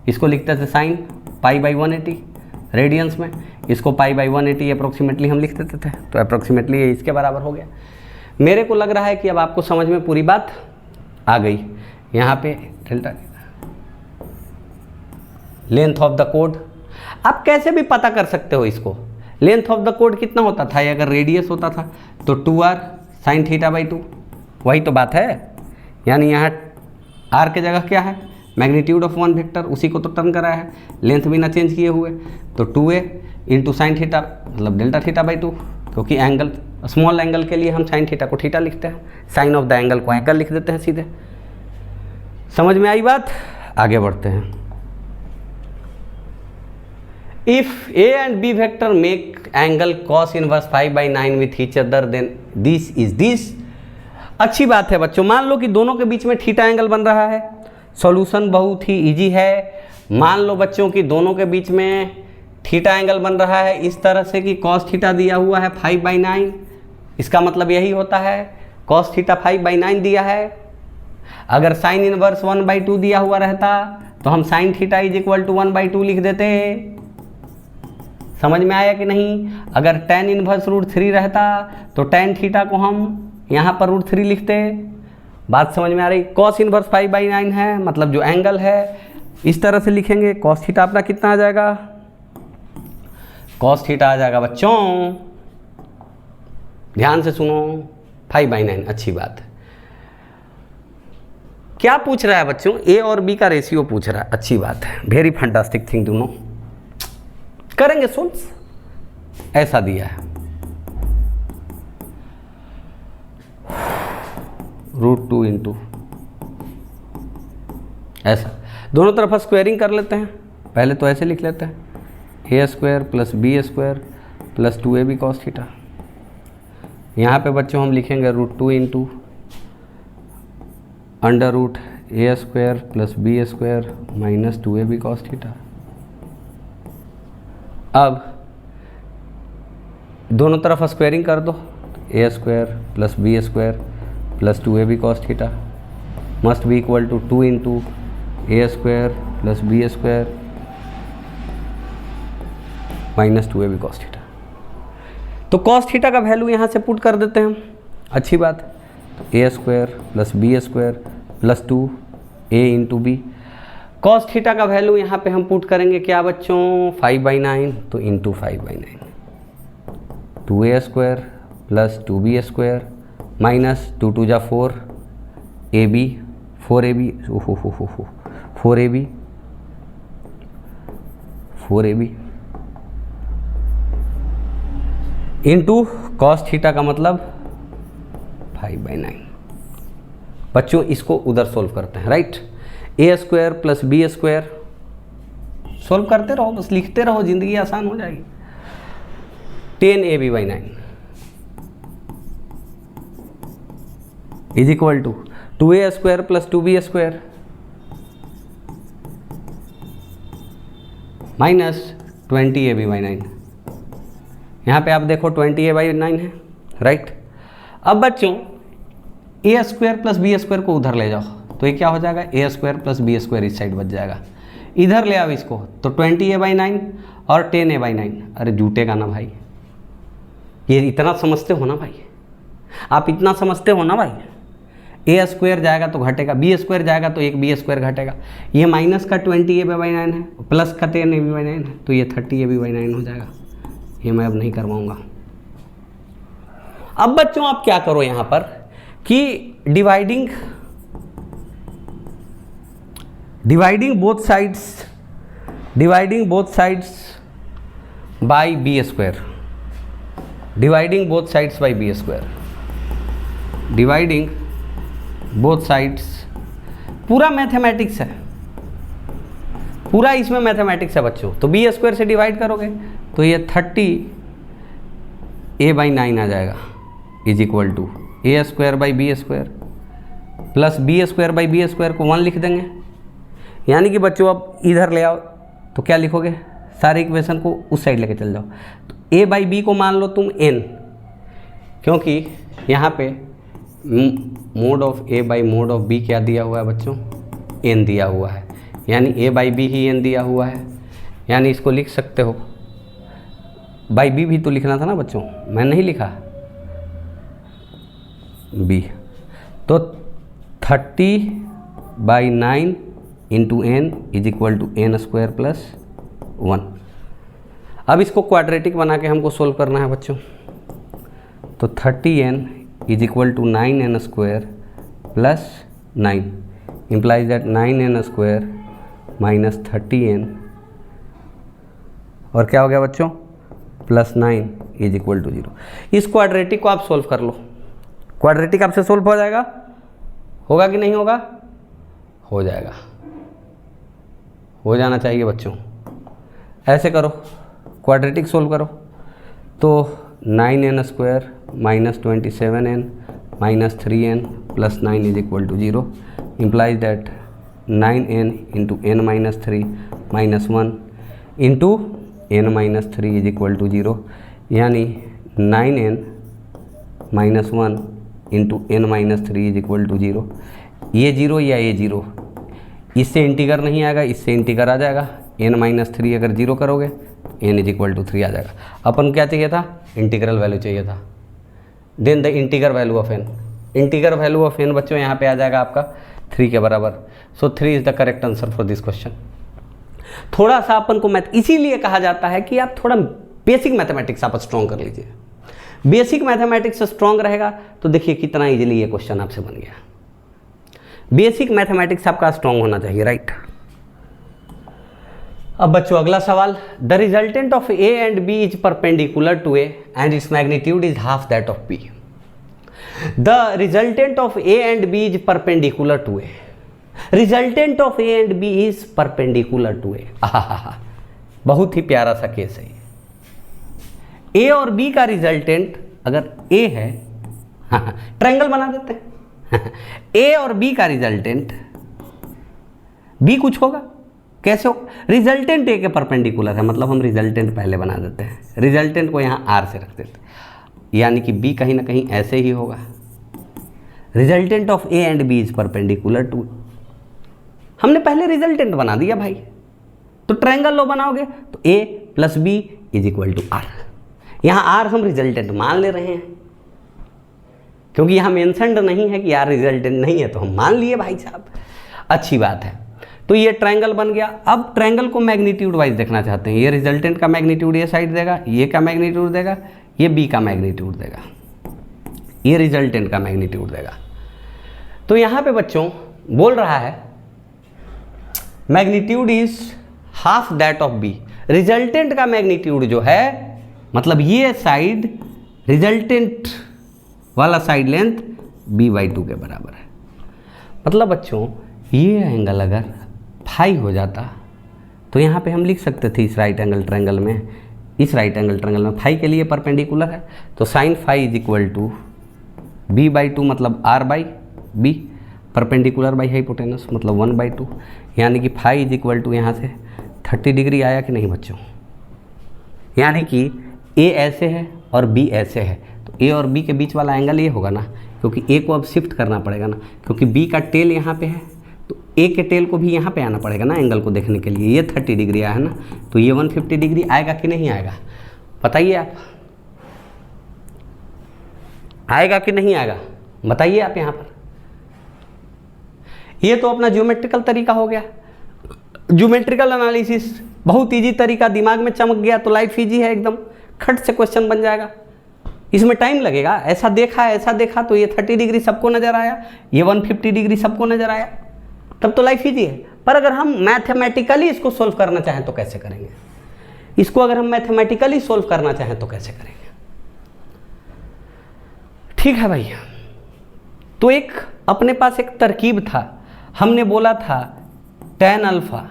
Speaker 1: इसको लिखते थे साइन पाई बाई 180 रेडियंस में, इसको पाई बाई 180 अप्रोक्सीमेटली हम लिख देते थे, तो अप्रोक्सीमेटली ये इसके बराबर हो गया। मेरे को लग रहा है कि अब आपको समझ में पूरी बात आ गई। यहाँ पे delta length of the code, आप कैसे भी पता कर सकते हो इसको, लेंथ ऑफ द कोड कितना होता था, ये अगर रेडियस होता था तो 2r साइन थीटा बाई 2, वही तो बात है, यानी यहाँ r के जगह क्या है मैग्नीट्यूड ऑफ वन वेक्टर, उसी को तो टर्न कराया है, लेंथ भी ना चेंज किए हुए, तो 2a इंटू साइन थीटा मतलब डेल्टा थीटा बाई 2, क्योंकि एंगल स्मॉल एंगल के लिए हम साइन थीटा को थीटा लिखते हैं, साइन ऑफ द एंगल को एंगल लिख देते हैं सीधे। समझ में आई बात? आगे बढ़ते हैं। If a and b vector make angle cos inverse 5/9 with each other then this is this. अच्छी बात है बच्चों, मान लो कि दोनों के बीच में थीटा एंगल बन रहा है, सॉल्यूशन बहुत ही इजी है। मान लो बच्चों कि दोनों के बीच में थीटा एंगल बन रहा है इस तरह से कि cos थीटा दिया हुआ है 5/9, इसका मतलब यही होता है cos थीटा 5/9 दिया है। अगर साइन इनवर्स 1/2 दिया हुआ रहता तो हम sine theta is equal to 1/2 लिख देते। समझ में आया कि नहीं? अगर tan इनवर्स √3 रहता तो tan थीटा को हम यहाँ पर √3 लिखते। बात समझ में आ रही? cos इनवर्स 5/9 है, मतलब जो एंगल है इस तरह से लिखेंगे, cos थीटा अपना कितना आ जाएगा, cos थीटा आ जाएगा बच्चों, ध्यान से सुनो 5/9। अच्छी बात है। क्या पूछ रहा है बच्चों? ए और बी का रेशियो पूछ रहा है। अच्छी बात है, वेरी फैंटास्टिक थिंग, दोनों करेंगे सोल्व। ऐसा दिया है √2 इंटू ऐसा, दोनों तरफ स्क्वायरिंग कर लेते हैं। पहले तो ऐसे लिख लेते हैं a² plus b² plus 2ab cos theta. यहाँ पे बच्चों हम लिखेंगे √2 into √a² plus b² minus 2ab cos theta. अब दोनों तरफ स्क्वायरिंग कर दो, a² plus b² plus 2ab cos theta must be equal to 2 into a² plus b² minus 2ab cos theta. तो cos थीटा का वैल्यू यहाँ से पुट कर देते हैं हम। अच्छी बात है, तो a² plus b² plus 2a into b. cos theta का वैल्यू यहाँ पे हम पुट करेंगे क्या बच्चों, 5/9, तो into 5/9 2a² plus 2b² minus 2 2 जा 4 ab 4ab 4ab into cos theta का मतलब 5/9। बच्चों इसको उधर सोल्व करते हैं, right. a² plus b² solve करते रहो, बस लिखते रहो, जिंदगी आसान हो जाएगी। 10ab/9 is equal to 2a² plus 2b² minus 20ab/9। यहाँ पे आप देखो 20a/9 है, राइट। अब बच्चों a² प्लस b² को उधर ले जाओ, तो ये क्या हो जाएगा, a² प्लस b² इस साइड बच जाएगा। इधर ले आओ इसको, तो 20a/9 और 10a/9। अरे जुटेगा ना भाई, ये इतना समझते हो ना भाई, आप इतना समझते हो ना भाई। ए स्क्वायर जाएगा तो घटेगा, बी स्क्वायर जाएगा तो एक बी स्क्वायर घटेगा। ये माइनस का 20ab/9 है, प्लस का 10ab/9 है, तो ये 30ab/9 हो जाएगा। ये मैं अब नहीं करवाऊंगा। अब बच्चों आप क्या करो यहाँ पर कि dividing both sides by b square, dividing both sides पूरा मैथमेटिक्स है, पूरा इसमें मैथमेटिक्स है बच्चों। तो बी स्क्वायर से डिवाइड करोगे तो ये 30a/9 आ जाएगा, is equal to a square by B square plus B square by B square को 1 लिख देंगे। यानी कि बच्चों अब इधर ले आओ तो क्या लिखोगे, सारे इक्वेशन को उस साइड लेके चल जाओ। तो a बाई बी को मान लो तुम n, क्योंकि यहाँ पे mode of a by mode of b क्या दिया हुआ है बच्चों, n दिया हुआ है, यानी a बाई बी ही n दिया हुआ है। यानी इसको लिख सकते हो, बाई बी भी तो लिखना था ना बच्चों, मैं नहीं लिखा b। तो 30/9 into n is equal to n square plus 1। अब इसको क्वाड्रेटिक बना के हमको सोल्व करना है बच्चों। तो 30n is equal to 9n square plus 9 implies that 9n square minus 30n, और क्या हो गया बच्चों, प्लस 9 इज इक्वल टू 0। इस क्वाड्रेटिक को आप सोल्व कर लो, क्वाड्रेटिक आपसे सोल्व हो जाएगा, होगा कि नहीं होगा, हो जाएगा, हो जाना चाहिए बच्चों। ऐसे करो, क्वाड्रेटिक सोल्व करो। तो 9n square minus 27n minus 3n plus 9 is equal to 0 implies that 9n into n minus 3 minus 1 into n minus 3 is equal to 0, यानी 9n minus 1 into n minus 3 is equal to 0। ये 0 या ये 0, इससे इंटीगर नहीं आएगा, इससे इंटीगर आ जाएगा। n माइनस 3 अगर 0 करोगे तो n इज इक्वल टू 3 आ जाएगा। अपन क्या चाहिए था, इंटीग्रल वैल्यू चाहिए था। Then the integer value of n, integer value of n बच्चों यहाँ पे आ जाएगा आपका 3 के बराबर। सो 3 is the correct answer for this question. थोड़ा सा अपन को मैथ, इसीलिए कहा जाता है कि आप थोड़ा बेसिक मैथमेटिक्स आप स्ट्रॉन्ग कर लीजिए। बेसिक मैथमेटिक्स स्ट्रॉन्ग रहेगा तो देखिए कितना इजीली ये क्वेश्चन आपसे बन गया। बेसिक मैथमेटिक्स आपका स्ट्रॉन्ग होना चाहिए, राइट। अब बच्चों अगला सवाल, the resultant of A and B is perpendicular to A and its magnitude is half that of B. The resultant of A and B is perpendicular to A, resultant of A and B is perpendicular to A. बहुत ही प्यारा सा केस है। ए और बी का रिजल्टेंट अगर ए है, ट्रायंगल बना देते हैं। ए और बी का रिजल्टेंट, बी कुछ होगा, कैसे हो, रिजल्टेंट ए के परपेंडिकुलर है, मतलब हम रिजल्टेंट पहले बना देते हैं, रिजल्टेंट को यहाँ आर से रख देते हैं, यानी कि बी कहीं ना कहीं ऐसे ही होगा। Resultant of A and B is perpendicular to, हमने पहले रिजल्टेंट बना दिया भाई। तो ट्रायंगल लो बनाओगे तो A plus B is equal to R. यहाँ आर हम रिजल्टेंट मान ले रहे हैं, क्योंकि यहाँ मेंशन्ड नहीं है कि यार रिजल्टेंट नहीं है, तो हम मान लिए भाई साहब, अच्छी बात है। तो ये ट्रायंगल बन गया। अब ट्रायंगल को मैग्नीट्यूड वाइज देखना चाहते हैं। ये रिजल्टेंट का मैग्नीट्यूड ये साइड देगा, ये का मैग्नीट्यूड देगा, ये बी का मैग्नीट्यूड देगा, ये रिजल्टेंट का मैग्नीट्यूड देगा। तो यहाँ पे बच्चों बोल रहा है magnitude is half that of b. Resultant का मैग्नीट्यूड जो है, मतलब ये साइड रिजल्टेंट वाला साइड लेंथ b/2 के बराबर है। मतलब बच्चों ये एंगल अगर फाई हो जाता तो यहाँ पे हम लिख सकते थे इस राइट एंगल ट्रायंगल में, इस राइट एंगल ट्रायंगल में फाई के लिए परपेंडिकुलर है, तो sine phi is equal to b/2 मतलब r/b, परपेंडिकुलर बाई हाइपोटेनस मतलब 1/2, यानी कि फाई इज इक्वल टू यहाँ से 30 डिग्री आया कि नहीं बच्चों। यानी कि ए ऐसे है और बी ऐसे है, तो ए और बी के बीच वाला एंगल ये होगा ना, क्योंकि ए को अब शिफ्ट करना पड़ेगा ना, क्योंकि बी का टेल यहाँ पे है, तो ए के टेल को भी यहाँ पे आना पड़ेगा ना एंगल को देखने के लिए। ये 30 डिग्री आया है ना, तो ये 150 डिग्री आएगा कि नहीं आएगा, बताइए आप, आएगा कि नहीं आएगा, बताइए आप यहाँ पर। ये तो अपना ज्योमेट्रिकल तरीका हो गया, ज्योमेट्रिकल एनालिसिस, बहुत इजी तरीका, दिमाग में चमक गया तो लाइफ इजी है एकदम, खट से क्वेश्चन बन जाएगा। इसमें टाइम लगेगा, ऐसा देखा तो ये 30 डिग्री सबको नजर आया, ये 150 डिग्री सबको नजर आया, तब तो लाइफ इजी है। पर अगर हम मैथमेटिकली इसको सोल्व करना चाहें तो कैसे करेंगे? इसको अगर हम मैथमेटिकली सोल्व करना चाहें तो कैसे करेंगे? ठीक है भैया, तो एक अपने पास एक तरकीब था, हमने बोला था tan alpha,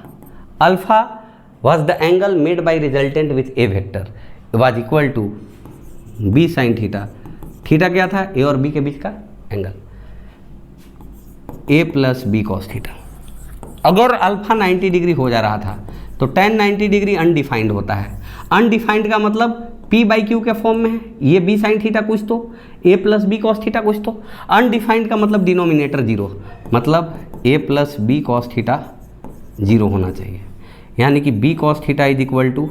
Speaker 1: alpha was the angle made by resultant with a vector was equal to b sin theta, theta क्या था? a और b के बीच का angle, a plus B cos theta. अगर अल्फा 90 डिग्री हो जा रहा था तो tan 90 डिग्री अनडिफाइंड होता है। अनडिफाइंड का मतलब p बाई क्यू के फॉर्म में है, ये b साइन थीटा कुछ तो, a plus B cos theta कुछ तो। अनडिफाइंड का मतलब डिनोमिनेटर जीरो, मतलब a plus B cos theta zero होना चाहिए, यानी कि b cos theta is equal to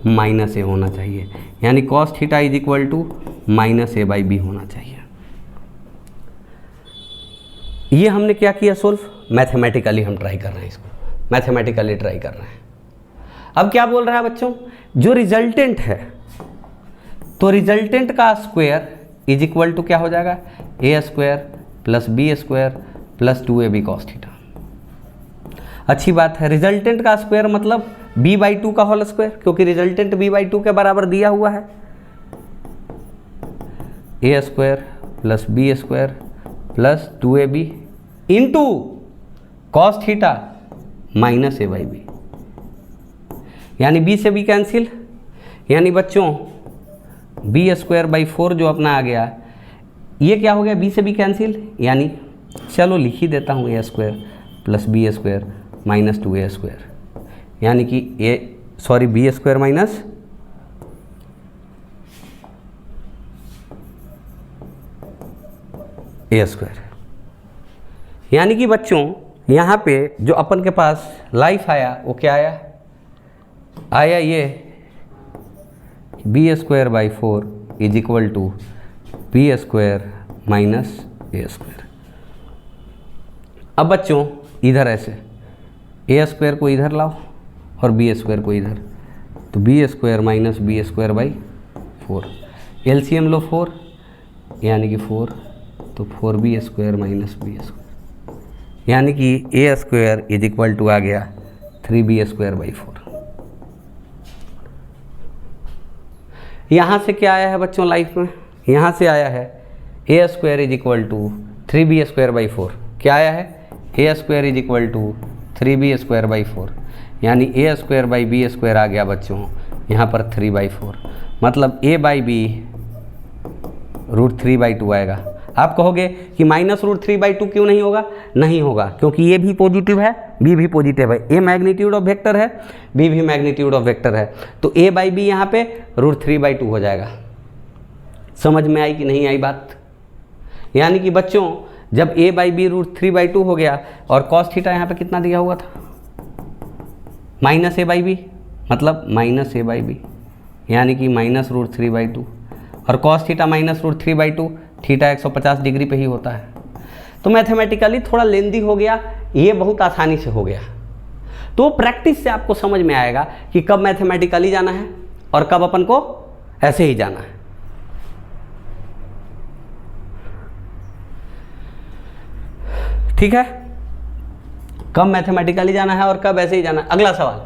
Speaker 1: minus A होना चाहिए, यानी cos theta is equal to minus A by B होना चाहिए। ये हमने क्या किया सोल्व? मैथमेटिकली हम ट्राई कर रहे हैं इसको, मैथमेटिकली ट्राई कर रहे हैं। अब क्या बोल रहा है बच्चों? जो रिजल्टेंट है तो रिजल्टेंट का स्क्वायर इज इक्वल टू क्या हो जाएगा? A square plus B square plus 2ab cos theta. अच्छी बात है, रिजल्टेंट का स्क्वायर मतलब b बाई 2 का होल स्क्वायर, क्योंकि रिजल्टेंट b बाई 2 के बराबर दिया हुआ है। A square plus B square plus 2ab into cos theta minus A by B, यानी b से b कैंसिल, यानी बच्चों बी स्क्वायर बाई 4 जो अपना आ गया, ये क्या हो गया? b से b कैंसिल, यानी चलो लिख ही देता हूँ A square plus B square minus 2a square, यानी कि बी स्क्वायर माइनस ए स्क्वायर। यानी कि बच्चों यहाँ पे जो अपन के पास लाइफ आया वो क्या आया ये b square by 4 is equal to b square minus A square. अब बच्चों इधर ऐसे ए स्क्वायर को इधर लाओ और बी स्क्वायर को इधर, तो B square minus B square by 4, LCM लो 4, यानी कि 4, तो 4b square minus B square, यानी कि ए स्क्वायर इज इक्वल टू आ गया 3b स्क्वायर बाई 4। यहाँ से क्या आया है बच्चों लाइफ में? यहाँ से आया है A square is equal to 3b square by 4। क्या आया है? A square is equal to 3b square by 4, यानी A square by B square आ गया बच्चों यहाँ पर 3/4, मतलब a बाई बी √3/2 आएगा। आप कहोगे कि -√3/2 क्यों नहीं होगा? नहीं होगा, क्योंकि ये भी पॉजिटिव है, बी भी पॉजिटिव है, ए मैग्नीट्यूड ऑफ वेक्टर है, बी भी मैग्नीट्यूड ऑफ वेक्टर है, तो a बाई बी यहाँ पे √3/2 हो जाएगा। समझ में आई कि नहीं आई बात? यानी कि बच्चों जब a बाई बी √3/2 हो गया और कॉस थीटा यहाँ पे कितना दिया हुआ था? -a बाई बी, मतलब -a बाई बी, यानी कि -√3/2, और कॉस थीटा -√3/2, थीटा 150 डिग्री पे ही होता है। तो मैथमेटिकली थोड़ा लेंदी हो गया, ये बहुत आसानी से हो गया। तो प्रैक्टिस से आपको समझ में आएगा कि कब मैथमेटिकली जाना है और कब अपन को ऐसे ही जाना है। ठीक है, कब मैथमेटिकली जाना है और कब ऐसे ही जाना है। अगला सवाल,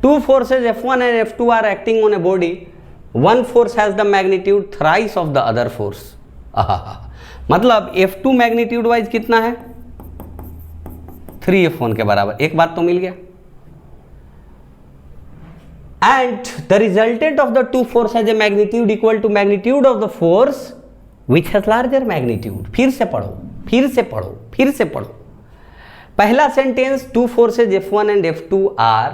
Speaker 1: two forces F1 and F2 are acting on a body, one force has the magnitude thrice of the other force. मतलब F2 मैग्नीट्यूड वाइज कितना है? 3F1 के बराबर। एक बात तो मिल गया। And the resultant of the two force has a magnitude equal to magnitude of the force which has larger magnitude. फिर से पढ़ो, फिर से पढ़ो, फिर से पढ़ो। पहला sentence, two forces F1 and F2 are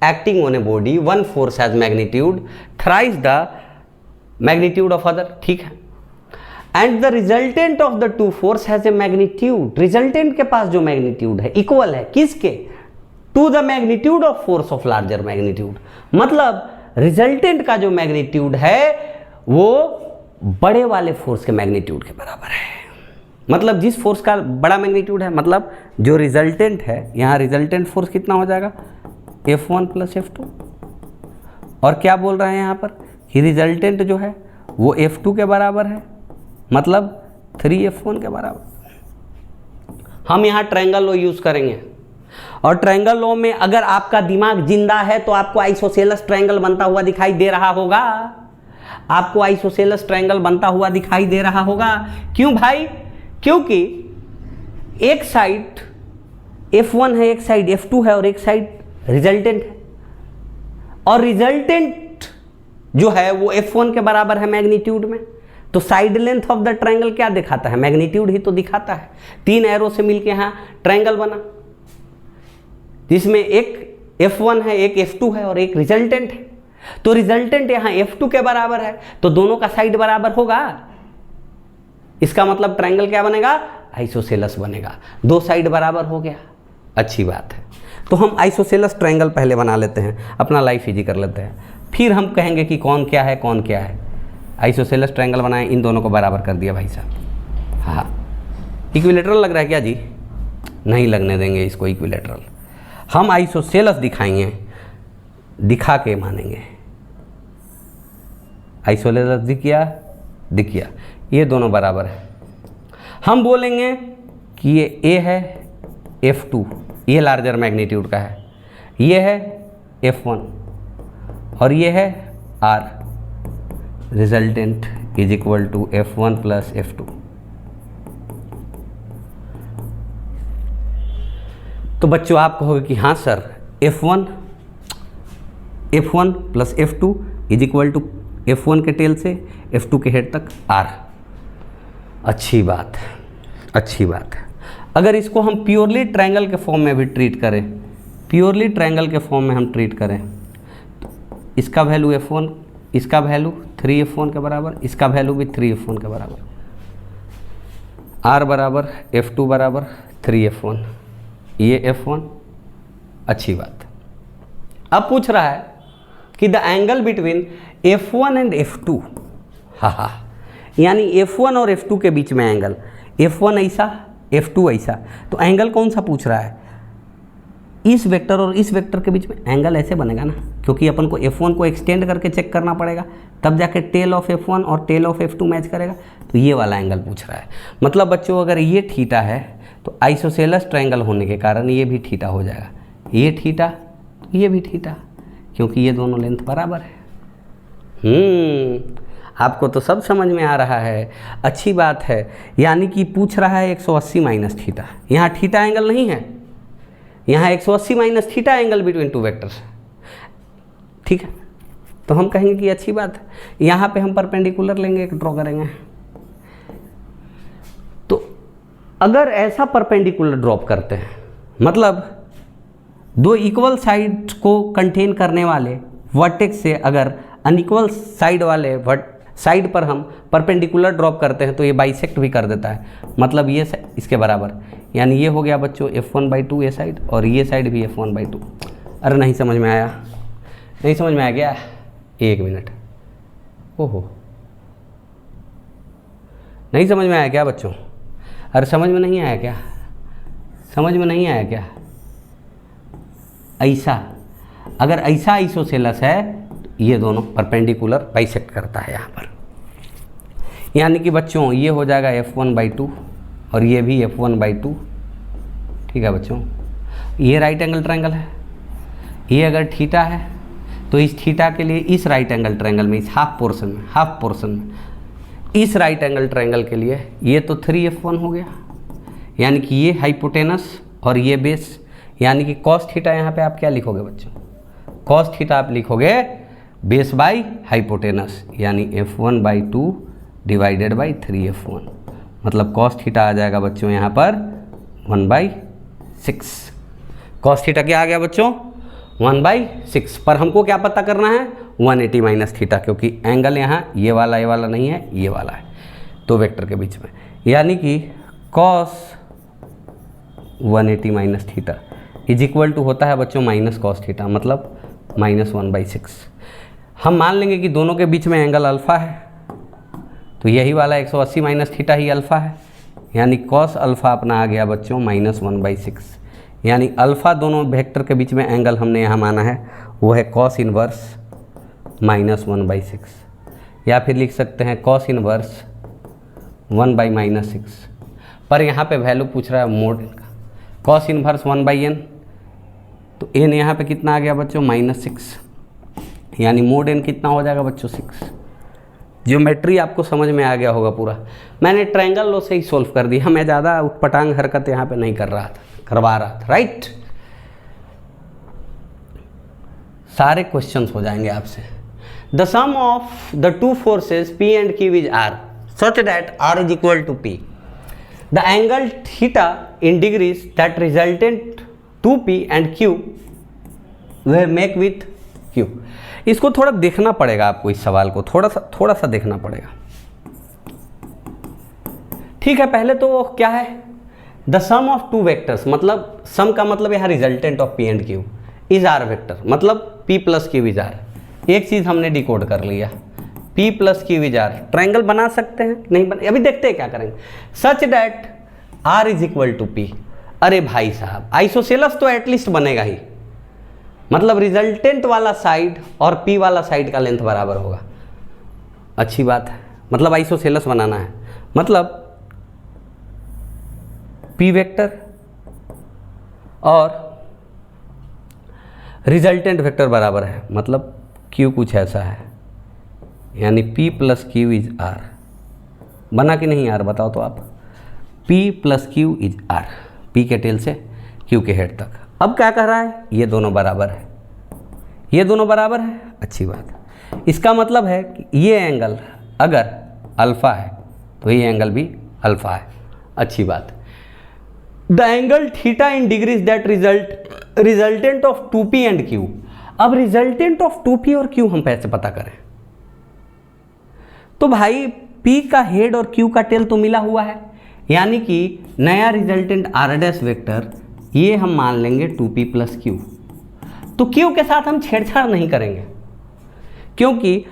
Speaker 1: acting on a body, one force has magnitude thrice the magnitude of other. ठीक है, and the resultant of the two force has a magnitude, resultant के पास जो मैग्नीट्यूड है इक्वल है किसके? To the magnitude of force of larger magnitude. मतलब रिजल्टेंट का जो मैग्नीट्यूड है वो बड़े वाले फोर्स के मैग्नीट्यूड के बराबर है। मतलब जिस फोर्स का बड़ा मैग्नीट्यूड है, मतलब जो रिजल्टेंट है, यहाँ रिजल्टेंट फोर्स कितना हो जाएगा, F1 प्लस F2। और क्या बोल रहे हैं यहाँ पर कि रिजल्टेंट जो है वो F2 के बराबर है, मतलब 3F1 के बराबर। हम यहाँ ट्रायंगल लॉ यूज़ करेंगे, और ट्रायंगल लॉ में अगर आपका दिमाग जिंदा है तो आपको आइसोसेलेस ट्रायंगल बनता हुआ दिखाई दे रहा होगा, आपको आइसोसेलेस ट्रायंगल बनता हुआ दिखाई दे रहा होगा। क्यों भाई? क्योंकि एक साइड F1 है, एक साइड F2 है, और एक साइड रिजल्टेंट है, और रिजल्टेंट जो है वो F1 के बराबर है मैग्नीट्यूड में। तो side length of the triangle क्या दिखाता है? मैग्नीट्यूड ही तो दिखाता है। 3 एरो से मिलके यहाँ ट्रायंगल बना, जिसमें एक F1 है, एक F2 है, और एक रिजल्टेंट है। तो रिजल्टेंट यहाँ F2 के बराबर है, तो दोनों का साइड बराबर होगा। इसका मतलब ट्रायंगल क्या बनेगा? आइसोसेलेस बनेगा। 2 साइड बराबर हो गया, अच्छी बात है। तो हम आइसोसेलेस ट्रायंगल पहले बना लेते हैं, अपना लाइफ इजी कर लेते हैं, फिर हम कहेंगे कि कौन क्या है कौन क्या है। आइसोसेलेस ट्रायंगल बनाए, इन दोनों को बराबर कर दिया भाई साहब। हाँ, इक्विलेटरल लग रहा है क्या जी? नहीं लगने देंगे इसको इक्विलेटरल, हम आइसोसेलेस दिखाएंगे, दिखा के मानेंगे। आइसोसेलेस दिखिया, ये दोनों बराबर है। हम बोलेंगे कि ये A है F2, ये लार्जर मैग्नीट्यूड का है, ये है F1 और ये है R। Resultant is equal to F1 plus F2। तो बच्चों आप कहोगे कि हाँ sir, F1 plus F2 is equal to F1 के टेल से F2 के हेड तक R। अच्छी बात है, अच्छी बात है। अगर इसको हम प्योरली ट्रायंगल के फॉर्म में भी ट्रीट करें, प्योरली ट्रायंगल के फॉर्म में हम ट्रीट करें, तो इसका वैल्यू F1, इसका वैल्यू 3F1 के बराबर, इसका वैल्यू भी 3F1 के बराबर, R बराबर F2 बराबर 3F1, ये F1। अच्छी बात। अब पूछ रहा है कि the angle between F1 and F2, हाँ, यानी F1 और F2 के बीच में एंगल, F1 ऐसा F2 ऐसा, तो एंगल कौन सा पूछ रहा है? इस वेक्टर और इस वेक्टर के बीच में एंगल ऐसे बनेगा ना, क्योंकि अपन को F1 को एक्सटेंड करके चेक करना पड़ेगा, तब जाके टेल ऑफ F1 और टेल ऑफ F2 मैच करेगा। तो ये वाला एंगल पूछ रहा है। मतलब बच्चों अगर ये थीटा है तो आइसोसेलेस ट्रायंगल होने के कारण ये भी थीटा हो जाएगा, ये थीटा, ये भी थीटा, क्योंकि ये दोनों लेंथ बराबर है। आपको तो सब समझ में आ रहा है, अच्छी बात है। यानी कि पूछ रहा है 180 माइनस थीटा, यहाँ थीटा एंगल नहीं है, यहाँ 180 minus theta angle between two vectors, ठीक है। तो हम कहेंगे कि अच्छी बात है। यहाँ पे हम परपेंडिकुलर लेंगे, एक ड्रॉ करेंगे। तो अगर ऐसा परपेंडिकुलर ड्रॉप करते हैं, मतलब 2 इक्वल साइड को कंटेन करने वाले वर्टेक्स से अगर अनइक्वल साइड वाले साइड पर हम परपेंडिकुलर ड्रॉप करते हैं तो ये बाइसेक्ट भी कर देता है, मतलब ये इसके बराबर। यानी ये हो गया बच्चों F1/2 ये साइड, और ये साइड भी F1/2। अरे नहीं समझ में आया, नहीं समझ में आ गया? एक मिनट, ओहो, नहीं समझ में आया क्या बच्चों? अरे समझ में नहीं आया क्या? समझ में नहीं आया क्या? ऐसा, अगर ऐसा आइसोसेलेस है तो ये दोनों परपेंडिकुलर बाइसेक्ट करता है यहाँ पर। यानी कि बच्चों ये हो जाएगा F1/2 और ये भी F1/2, ठीक है बच्चों। ये राइट एंगल ट्रायंगल है, ये अगर थीटा है तो इस थीटा के लिए इस राइट एंगल ट्रायंगल में, इस हाफ पोर्शन में इस राइट एंगल ट्रायंगल के लिए ये तो 3F1 हो गया, यानी कि ये हाइपोटेनस और ये बेस, यानी कि कॉस थीटा यहाँ पे आप क्या लिखोगे बच्चों? कॉस थीटा आप लिखोगे बेस बाई हाइपोटेनस, यानी F1/2 डिवाइडेड बाई 3F1, मतलब कॉस थीटा आ जाएगा बच्चों यहाँ पर 1/6। कॉस थीटा क्या आ गया बच्चों? 1/6। पर हमको क्या पता करना है? 180 माइनस थीटा, क्योंकि एंगल यहाँ ये वाला नहीं है, ये वाला है, तो वेक्टर के बीच में। यानी कि cos 180 minus theta is equal to होता है बच्चों माइनस कॉस थीटा, मतलब -1/6। हम मान लेंगे कि दोनों के बीच में एंगल अल्फ़ा है, तो यही वाला 180 माइनस थीटा ही अल्फ़ा है, यानी कॉस अल्फ़ा अपना आ गया बच्चों -1/6, यानी अल्फ़ा दोनों वेक्टर के बीच में एंगल हमने यहाँ माना है वो है कॉस इनवर्स -1/6, या फिर लिख सकते हैं कॉस इनवर्स 1/-6। पर यहाँ पे वैल्यू पूछ रहा है मोड का, कॉस इनवर्स 1/n, तो n यहाँ पे कितना आ गया बच्चों -6, यानी मोड n कितना हो जाएगा बच्चों 6। ज्योमेट्री आपको समझ में आ गया होगा पूरा। मैंने ट्रायंगल लॉ से ही सॉल्व कर दिया, मैं ज़्यादा उटपटांग हरकत यहाँ पे नहीं करवा रहा था, राइट। सारे क्वेश्चंस हो जाएंगे आपसे। The sum of the two forces P and Q is R such that R is equal to P. The angle theta in degrees that resultant to P and Q will make with Q. इसको थोड़ा देखना पड़ेगा आपको, इस सवाल को थोड़ा सा देखना पड़ेगा। ठीक है, पहले तो क्या है, the sum of two vectors, मतलब सम का मतलब यहाँ resultant of P and Q is R vector, मतलब P plus Q is R। एक चीज हमने डिकोड कर लिया, P plus Q is R। Triangle बना सकते हैं, नहीं अभी देखते हैं क्या करेंगे। Such that R is equal to P। अरे भाई साहब, आइसोसेलस तो एटलीस्ट बनेगा ही, मतलब रिजल्टेंट वाला साइड और P वाला साइड का लेंथ बराबर होगा। अच्छी बात है, मतलब आइसोसेलस बनाना है, मतलब P वेक्टर और रिजल्टेंट वेक्टर बराबर है, मतलब Q कुछ ऐसा है, यानी P plus Q is R। बना कि नहीं यार, बताओ तो आप। P plus Q is R, P के टेल से Q के हेड तक। अब क्या कह रहा है, ये दोनों बराबर है, ये दोनों बराबर है, अच्छी बात है। इसका मतलब है कि ये एंगल अगर अल्फ़ा है तो ये एंगल भी अल्फ़ा है, अच्छी बात। The angle theta in degrees that resultant of 2P and Q। अब रिजल्टेंट ऑफ 2P और Q हम कैसे पता करें, तो भाई P का हेड और Q का टेल तो मिला हुआ है, यानी कि नया रिजल्टेंट R डैश वेक्टर ये हम मान लेंगे 2P plus Q। तो Q के साथ हम छेड़छाड़ नहीं करेंगे, क्योंकि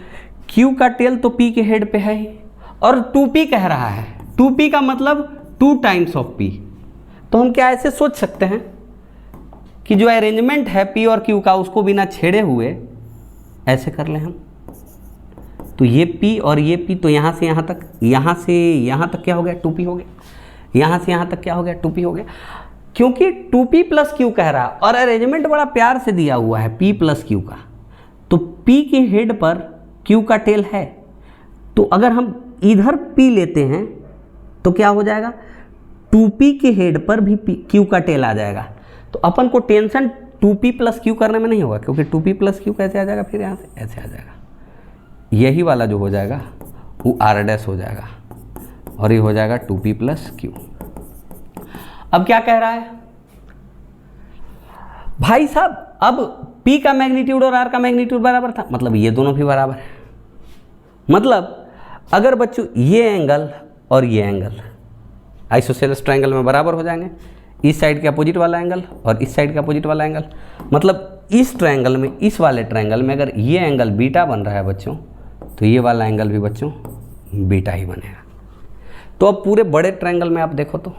Speaker 1: Q का टेल तो P के हेड पे है ही, और 2P कह रहा है, 2P का मतलब 2 times ऑफ P। तो हम क्या ऐसे सोच सकते हैं कि जो अरेंजमेंट है P और Q का उसको बिना छेड़े हुए ऐसे कर लें हम। तो ये P और ये P, तो यहाँ से यहाँ तक, यहाँ से यहाँ तक क्या हो गया 2P हो गया, यहाँ से यहाँ तक क्या हो गया 2P हो गया, क्योंकि 2P plus Q कह रहा है और अरेंजमेंट बड़ा प्यार से दिया हुआ है P plus Q का। तो P के हेड पर Q का टेल है, तो अगर हम इधर P लेते हैं तो क्या हो जाएगा, 2P के हेड पर भी Q का टेल आ जाएगा। तो अपन को टेंशन 2P plus Q करने में नहीं होगा, क्योंकि 2P plus Q कैसे आ जाएगा, फिर यहाँ से ऐसे आ जाएगा, यही वाला जो हो जाएगा वो R डैश हो जाएगा, और ये हो जाएगा 2P plus Q। अब क्या कह रहा है भाई साहब, अब P का मैग्नीट्यूड और R का मैग्नीट्यूड बराबर था, मतलब ये दोनों भी बराबर है। मतलब अगर बच्चों ये एंगल और ये एंगल आइसोसेलेस ट्रायंगल में बराबर हो जाएंगे, इस साइड के अपोजिट वाला एंगल और इस साइड के अपोजिट वाला एंगल, मतलब इस ट्रायंगल में, इस वाले ट्रायंगल में अगर ये एंगल बीटा बन रहा है बच्चों, तो ये वाला एंगल भी बच्चों बीटा ही बनेगा। तो अब पूरे बड़े ट्रायंगल में आप देखो तो,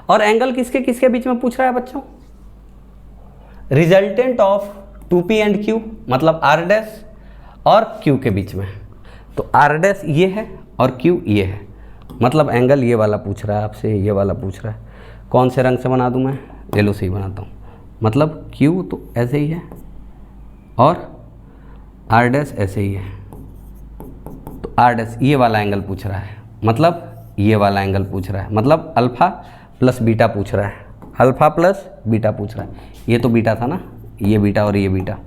Speaker 1: और एंगल किसके किसके बीच में पूछ रहा है बच्चों, resultant of 2P and Q, मतलब R डैश और Q के बीच में। तो R डैश ये है और Q ये है, मतलब एंगल ये वाला पूछ रहा है आपसे, ये वाला पूछ रहा है। कौन से रंग से बना दूं मैं, येलो से ही बनाता हूँ, मतलब Q तो ऐसे ही है और R डैश ऐसे ही है। तो R डैश ये वाला एंगल पूछ रहा है, मतलब ये वाला एंगल पूछ रहा है, मतलब अल्फ़ा प्लस बीटा पूछ रहा है, अल्फ़ा प्लस बीटा पूछ रहा है। ये तो बीटा था ना, ये बीटा और ये बीटा,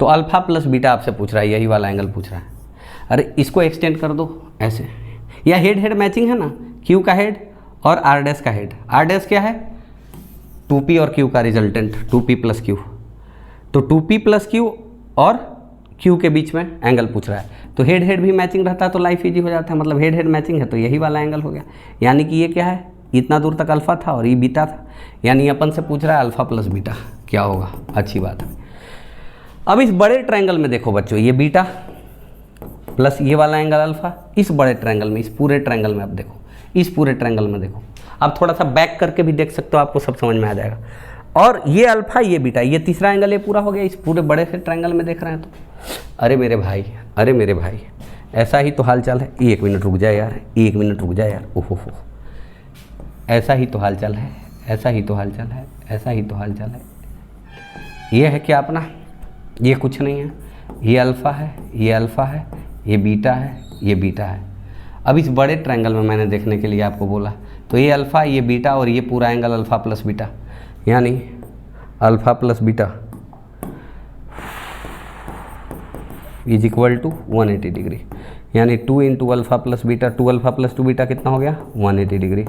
Speaker 1: तो अल्फ़ा प्लस बीटा आपसे पूछ रहा है, यही वाला एंगल पूछ रहा है। अरे इसको एक्सटेंड कर दो ऐसे, या हेड हेड मैचिंग है ना, Q का हेड और R डैश का हेड। R डैश क्या है, 2P और Q का रिजल्टेंट 2P plus Q। तो 2P plus Q और Q के बीच में एंगल पूछ रहा है, तो हेड हेड भी मैचिंग रहता है तो लाइफ इजी हो जाता है, मतलब हेड हेड मैचिंग है तो यही वाला एंगल हो गया। यानी कि ये क्या है, इतना दूर तक अल्फ़ा था और ये बीटा था, यानी अपन से पूछ रहा है अल्फ़ा प्लस बीटा क्या होगा, अच्छी बात है। अब इस बड़े ट्रायंगल में देखो बच्चों, ये बीटा प्लस ये वाला एंगल अल्फ़ा, इस बड़े ट्रायंगल में, इस पूरे ट्रायंगल में आप देखो इस पूरे ट्रायंगल में देखो, आप थोड़ा सा बैक करके भी देख सकते हो, आपको सब समझ में आ जाएगा। और ये अल्फा, ये बीटा, ये तीसरा एंगल ये पूरा हो गया इस पूरे बड़े से ट्रायंगल में देख रहे हैं तो। अरे मेरे भाई, अरे मेरे भाई, ऐसा ही तो हाल चाल है। 1 मिनट रुक जाए यार, 1 मिनट रुक जाए यार। ओहो हो, ऐसा ही तो हाल चाल है, ऐसा ही तो हाल चाल है, ऐसा ही तो हाल चाल है। ये है क्या अपना, ये कुछ नहीं है, ये अल्फ़ा है, ये अल्फ़ा है, ये बीटा है, ये बीटा है। अब इस बड़े ट्रायंगल में मैंने देखने के लिए आपको बोला, तो ये अल्फ़ा, ये बीटा और ये पूरा एंगल अल्फ़ा प्लस बीटा, यानी alpha plus beta is equal to 180 degree, यानी 2 into alpha plus beta, 2 alpha plus 2 beta कितना हो गया 180 डिग्री,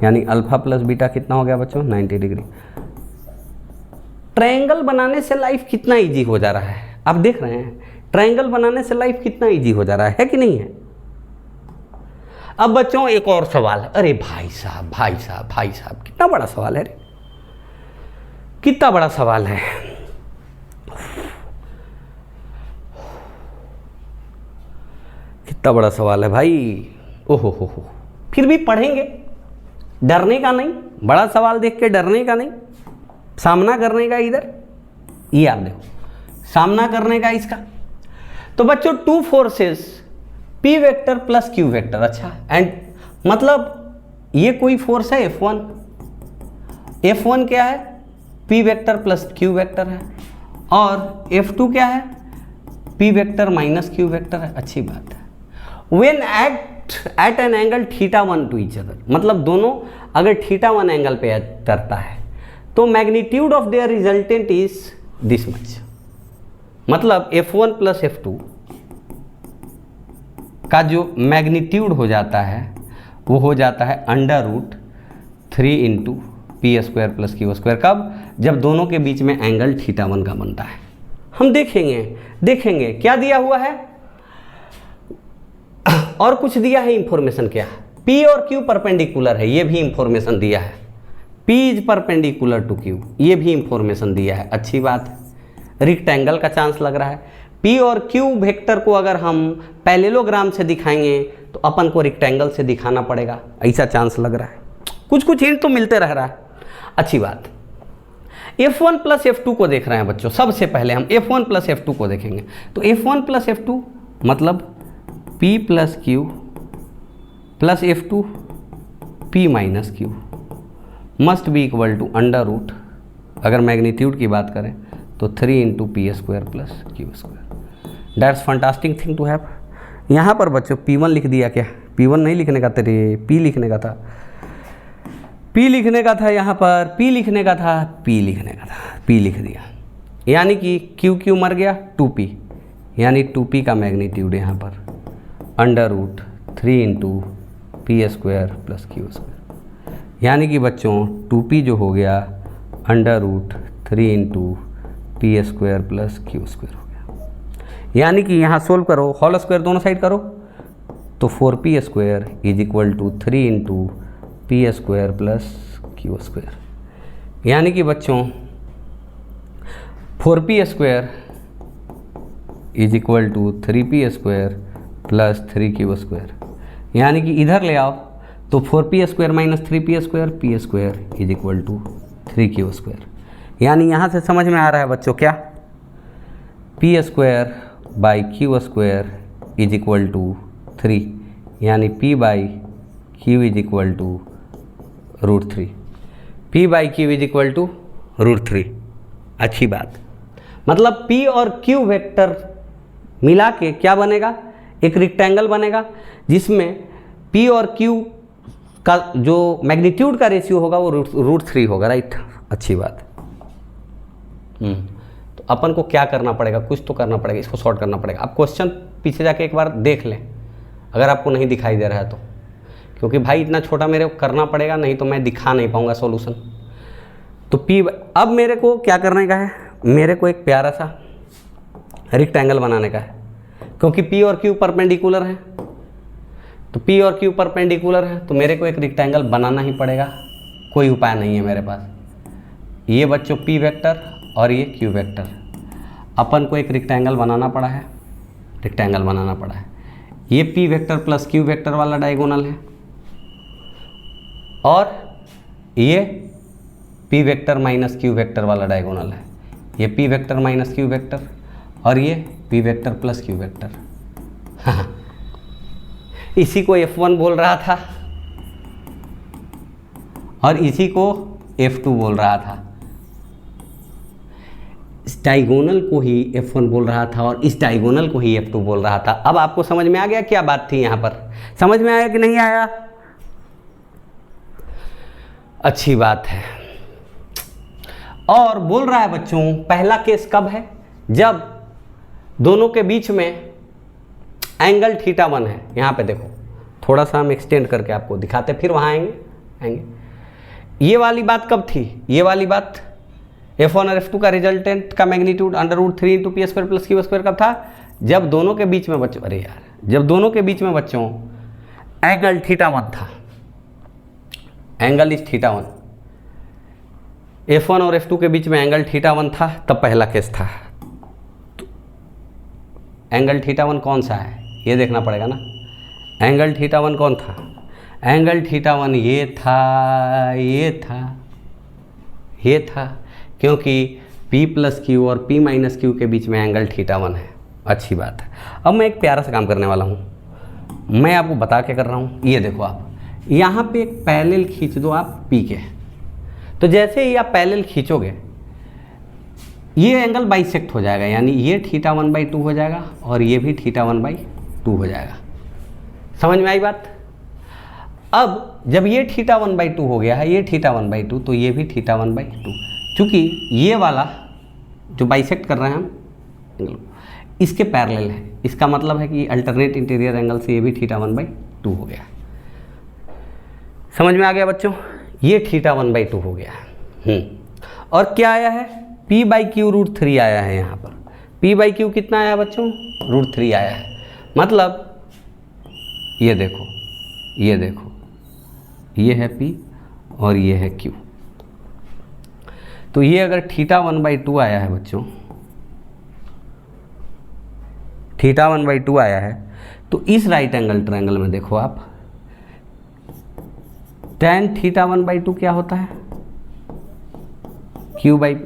Speaker 1: यानी अल्फ़ा प्लस बीटा कितना हो गया बच्चों 90 डिग्री। ट्रायंगल बनाने से लाइफ कितना इजी हो जा रहा है, आप देख रहे हैं ट्रायंगल बनाने से लाइफ कितना इजी हो जा रहा है कि नहीं है। अब बच्चों एक और सवाल, अरे भाई साहब, भाई साहब, भाई साहब, कितना बड़ा सवाल है रे, कितना बड़ा सवाल है। कितना बड़ा सवाल है भाई, ओहो हो, फिर भी पढ़ेंगे, डरने का नहीं, बड़ा सवाल देख के डरने का नहीं, सामना करने का। इधर ये आप देखो, सामना करने का इसका। तो बच्चों 2 forces P vector plus Q vector, अच्छा, एंड मतलब ये कोई फोर्स है F1, F1 क्या है P vector plus Q vector है, और F2 क्या है P vector minus Q vector है। अच्छी बात है। When at an angle θ1 to each other, मतलब दोनों अगर θ1 एंगल पे करता है तो magnitude of their resultant is this much, मतलब F1 प्लस F2 का जो मैग्नीट्यूड हो जाता है वो हो जाता है √3 into p square plus q square. कब, जब दोनों के बीच में एंगल θ1 का बनता है। हम देखेंगे क्या दिया हुआ है, और कुछ दिया है इंफॉर्मेशन। क्या, P और Q परपेंडिकुलर है, ये भी इंफॉर्मेशन दिया है। P is perpendicular to Q, ये भी इंफॉर्मेशन दिया है। अच्छी बात है, रेक्टेंगल का चांस लग रहा है। P और Q वेक्टर को अगर हम पैरेललोग्राम से दिखाएंगे तो अपन को रेक्टेंगल से दिखाना पड़ेगा, ऐसा चांस लग रहा है। कुछ कुछ हिंट तो मिलते रह रहा है। अच्छी बात। F1 प्लस F2 को देख रहे हैं बच्चों। सबसे पहले हम F1 प्लस F2 को देखेंगे। तो F1 प्लस F2 मतलब P plus Q plus F2 P minus Q must be equal to √, अगर मैग्नीट्यूड की बात करें तो 3 into p square plus q square. That's fantastic thing to have. यहाँ पर बच्चों P1 लिख दिया क्या, P1 नहीं लिखने का, तेरे P लिखने का था, P लिखने का था, यहाँ पर P लिखने का था, P लिखने का था, P लिख दिया, यानी कि Q मर गया 2P, यानी 2P का मैग्नीट्यूड यहाँ पर √3 into p square plus q square, यानी कि बच्चों 2P जो हो गया √3 into p square plus q square हो गया। यानी कि यहाँ सोल्व करो, होल स्क्वायर दोनों साइड करो तो 4P square is equal to 3 into p square plus q square. यानी कि बच्चों 4P square is equal to 3P square plus 3Q square. यानी कि इधर ले आओ तो 4P square minus 3P square, P square is equal to 3Q square. यानी यहाँ से समझ में आ रहा है बच्चों क्या, P square by Q square is equal to 3, यानी P by Q is equal to √3, P by Q is equal to √3। अच्छी बात, मतलब P और Q वेक्टर मिला के क्या बनेगा, एक रेक्टेंगल बनेगा जिसमें P और Q का जो मैग्नीट्यूड का रेशियो होगा वो √3 होगा, राइट। अच्छी बात। तो अपन को क्या करना पड़ेगा, कुछ तो करना पड़ेगा, इसको सॉर्ट करना पड़ेगा। आप क्वेश्चन पीछे जाके एक बार देख लें अगर आपको नहीं दिखाई दे रहा है तो, क्योंकि भाई इतना छोटा मेरे को करना पड़ेगा, नहीं तो मैं दिखा नहीं पाऊंगा सॉल्यूशन। तो P, अब मेरे को क्या करने का है, मेरे को एक प्यारा सा रेक्टेंगल बनाने का है, क्योंकि P और Q परपेंडिकुलर हैं। तो P और Q परपेंडिकुलर है तो मेरे को एक रेक्टेंगल बनाना ही पड़ेगा, कोई उपाय नहीं है मेरे पास। ये बच्चों P वेक्टर और ये Q वेक्टर, अपन को एक रेक्टेंगल बनाना पड़ा है, रेक्टेंगल बनाना पड़ा है। ये P vector plus Q vector वाला डायगोनल है, और ये p vector minus q vector वाला डायगोनल है, ये p vector minus q vector और ये p vector plus q vector. हाँ, इसी को F1 बोल रहा था और इसी को F2 बोल रहा था। इस डायगोनल को ही F1 बोल रहा था और इस डायगोनल को ही F2 बोल रहा था। अब आपको समझ में आ गया क्या बात थी यहाँ पर? समझ में आया कि नहीं आया? अच्छी बात है। और बोल रहा है बच्चों, पहला केस कब है? जब दोनों के बीच में एंगल θ1 है। यहाँ पे देखो, थोड़ा सा हम एक्सटेंड करके आपको दिखाते, फिर वहाँ आएंगे। ये वाली बात कब थी? ये वाली बात F1 और F2 का रिजल्टेंट का magnitude √3 into p square plus q square कब था? जब दोनों के बीच में बच्चों, अरे यार, जब दोनों के बीच में बच्चों एंगल θ1 था, एंगल इज θ1, F1 और F2 के बीच में एंगल θ1 था, तब पहला केस था। तो एंगल θ1 कौन सा है ये देखना पड़ेगा ना। एंगल θ1 कौन था? एंगल θ1 ये था, ये था, क्योंकि P प्लस क्यू और P माइनस क्यू के बीच में एंगल θ1 है। अच्छी बात है। अब मैं एक प्यारा सा काम करने वाला हूँ, मैं आपको बता के कर रहा हूँ। ये देखो, आप यहाँ पे एक पैरेलल खींच दो आप P के, तो जैसे ही आप पैरेलल खींचोगे ये एंगल बाइसेक्ट हो जाएगा, यानी ये θ1/2 हो जाएगा और ये भी θ1/2 हो जाएगा। समझ में आई बात? अब जब ये θ1/2 हो गया है, ये θ1/2, तो ये भी θ1/2, क्योंकि ये वाला जो बाइसेक्ट कर रहे हैं हम एंगल इसके पैरेलल है। इसका मतलब है कि अल्टरनेट इंटीरियर एंगल से ये भी θ1/2 हो गया। समझ में आ गया बच्चों? ये θ1/2 हो गया। और क्या आया है? P/Q √3 आया है। यहाँ पर P/Q कितना आया बच्चों? √3 आया है। मतलब ये देखो, ये देखो, ये है P और ये है Q। तो ये अगर θ1/2 आया है बच्चों, θ1/2 आया है, तो इस राइट एंगल ट्रायंगल में देखो आप, tan θ1/2 क्या होता है? Q/P।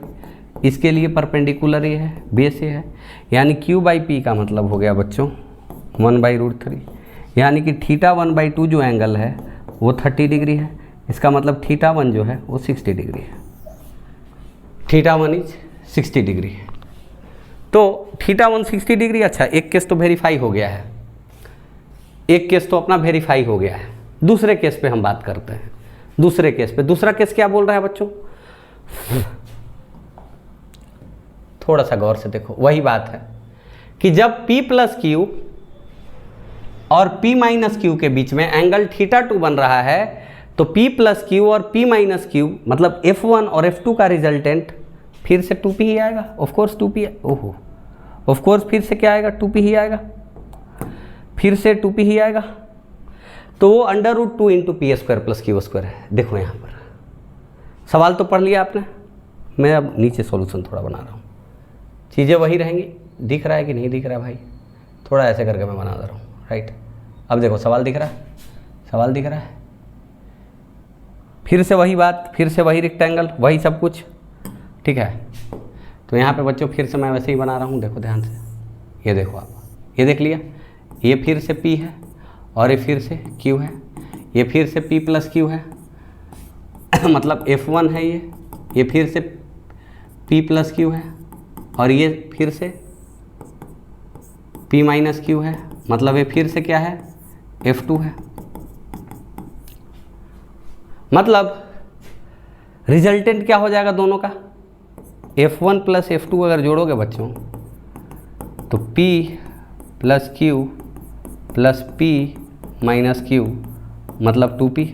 Speaker 1: इसके लिए परपेंडिकुलर ये है, बेस ये है, यानी Q/P का मतलब हो गया बच्चों 1/√3, यानी कि θ1/2 जो एंगल है वो 30 डिग्री है। इसका मतलब θ1 जो है वो 60 डिग्री है। θ1 इज 60 डिग्री है। तो θ1 60 डिग्री। अच्छा, एक केस तो वेरीफाई हो गया है, एक केस तो अपना वेरीफाई हो गया है। दूसरे केस पे हम बात करते हैं। दूसरे केस पे, दूसरा केस क्या बोल रहा है बच्चों? थोड़ा सा गौर से देखो, वही बात है कि जब P प्लस क्यू और P माइनस क्यू के बीच में एंगल θ2 बन रहा है, तो P प्लस क्यू और P माइनस क्यू मतलब F1 और F2 का रिजल्टेंट फिर से 2P ही आएगा। ऑफकोर्स 2P, ओहो, ऑफकोर्स फिर से क्या आएगा? 2P ही आएगा, फिर से 2P ही आएगा। तो वो √2 into p square plus q square है। देखो यहाँ पर सवाल तो पढ़ लिया आपने, मैं अब नीचे सॉल्यूशन थोड़ा बना रहा हूँ, चीज़ें वही रहेंगी। दिख रहा है कि नहीं दिख रहा है भाई? थोड़ा ऐसे करके मैं बना दे रहा हूँ, राइट। अब देखो सवाल दिख रहा है, सवाल दिख रहा है, फिर से वही बात, फिर से वही रेक्टेंगल, वही सब कुछ, ठीक है। तो यहाँ पे बच्चों फिर से मैं वैसे ही बना रहा हूँ, देखो ध्यान से, ये देखो आप, ये देख लिया, ये फिर से P है और ये फिर से Q है, ये फिर से P प्लस Q है मतलब F1 है, ये फिर से P प्लस Q है और ये फिर से P माइनस Q है, मतलब ये फिर से क्या है? F2 है। मतलब रिजल्टेंट क्या हो जाएगा दोनों का? F1 प्लस F2 अगर जोड़ोगे बच्चों तो P plus Q plus P minus Q मतलब 2P,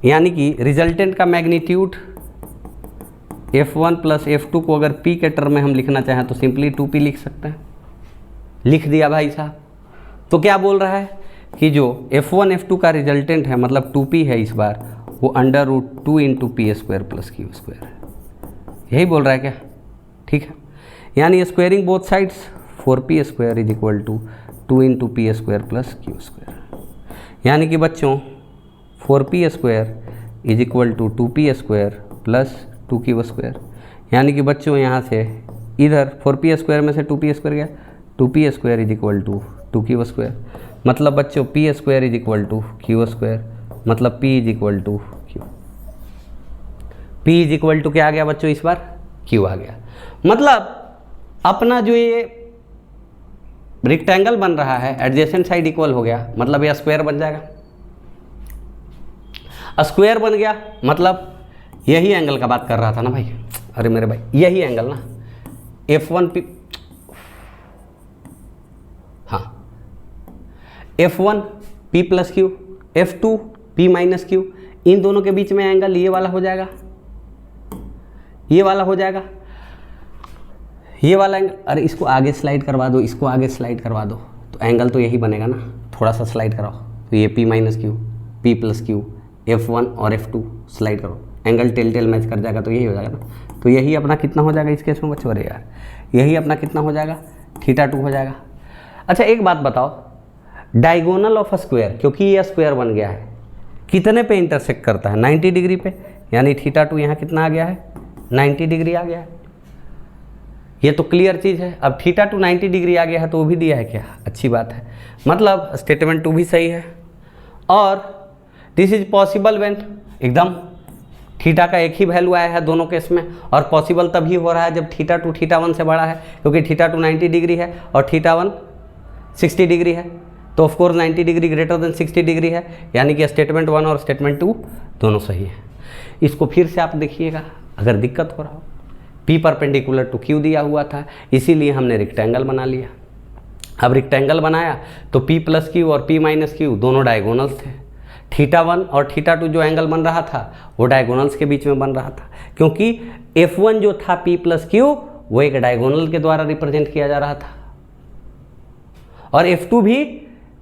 Speaker 1: यानी कि रिजल्टेंट का मैग्नीट्यूड F1 प्लस F2 को अगर P के टर्म में हम लिखना चाहें तो सिंपली 2P लिख सकते हैं। लिख दिया भाई साहब। तो क्या बोल रहा है कि जो F1 F2 का रिजल्टेंट है मतलब 2P है, इस बार वो √2 into p square plus q square है। यही बोल रहा है क्या? ठीक है, यानी squaring both sides 4P square is equal to 2 into p square plus q square, यानी कि बच्चों 4p² is equal to 2p² plus 2q²। यानी कि बच्चों यहाँ से इधर 4p² में से 2p² गया, 2p² is equal to 2q²। मतलब बच्चों p² is equal to q², मतलब p is equal to q। p is equal to क्या आ गया बच्चों, इस बार q आ गया। मतलब अपना जो ये रेक्टेंगल बन रहा है एडजेसेंट साइड इक्वल हो गया, मतलब ये स्क्वायर बन जाएगा। स्क्वायर बन गया मतलब यही एंगल का बात कर रहा था ना भाई, अरे मेरे भाई यही एंगल ना, F1P, हाँ F1 P plus Q, F2 P minus Q, इन दोनों के बीच में एंगल ये वाला हो जाएगा, ये वाला हो जाएगा, ये वाला एंगल। अरे इसको आगे स्लाइड करवा दो, इसको आगे स्लाइड करवा दो, तो एंगल तो यही बनेगा ना, थोड़ा सा स्लाइड कराओ तो ये P minus Q, P plus Q, F1 और F2 स्लाइड करो, एंगल टेल मैच कर जाएगा, तो यही हो जाएगा ना। तो यही अपना कितना हो जाएगा इस केस में बच्चों, अरे यार यही अपना कितना हो जाएगा, θ2 हो जाएगा। अच्छा एक बात बताओ, डायगोनल ऑफ स्क्वायर, क्योंकि ये स्क्वायर बन गया है, कितने पे इंटरसेक्ट करता है, 90 डिग्री पे, यानी θ2 यहाँ कितना आ गया है, 90 डिग्री आ गया है। ये तो क्लियर चीज़ है। अब θ2 90 डिग्री आ गया है तो वो भी दिया है क्या, अच्छी बात है, मतलब स्टेटमेंट 2 भी सही है। और दिस इज पॉसिबल व्हेन, एकदम थीटा का एक ही वैल्यू आया है दोनों केस में, और पॉसिबल तभी हो रहा है जब θ2 θ1 से बड़ा है, क्योंकि θ2 90 डिग्री है और θ1 60 डिग्री है, तो of course 90 degree greater than 60 degree है, यानी कि स्टेटमेंट 1 और स्टेटमेंट 2 दोनों सही है। इसको फिर से आप देखिएगा, अगर दिक्कत हो रहा हो, P परपेंडिकुलर टू Q दिया हुआ था, इसीलिए हमने रेक्टेंगल बना लिया। अब रेक्टेंगल बनाया तो P प्लस Q और P माइनस Q दोनों डायगोनल्स थे, θ1 और θ2 जो एंगल बन रहा था वो डायगोनल्स के बीच में बन रहा था, क्योंकि F1 जो था P प्लस Q वो एक डायगोनल के द्वारा रिप्रेजेंट किया जा रहा था, और F2 भी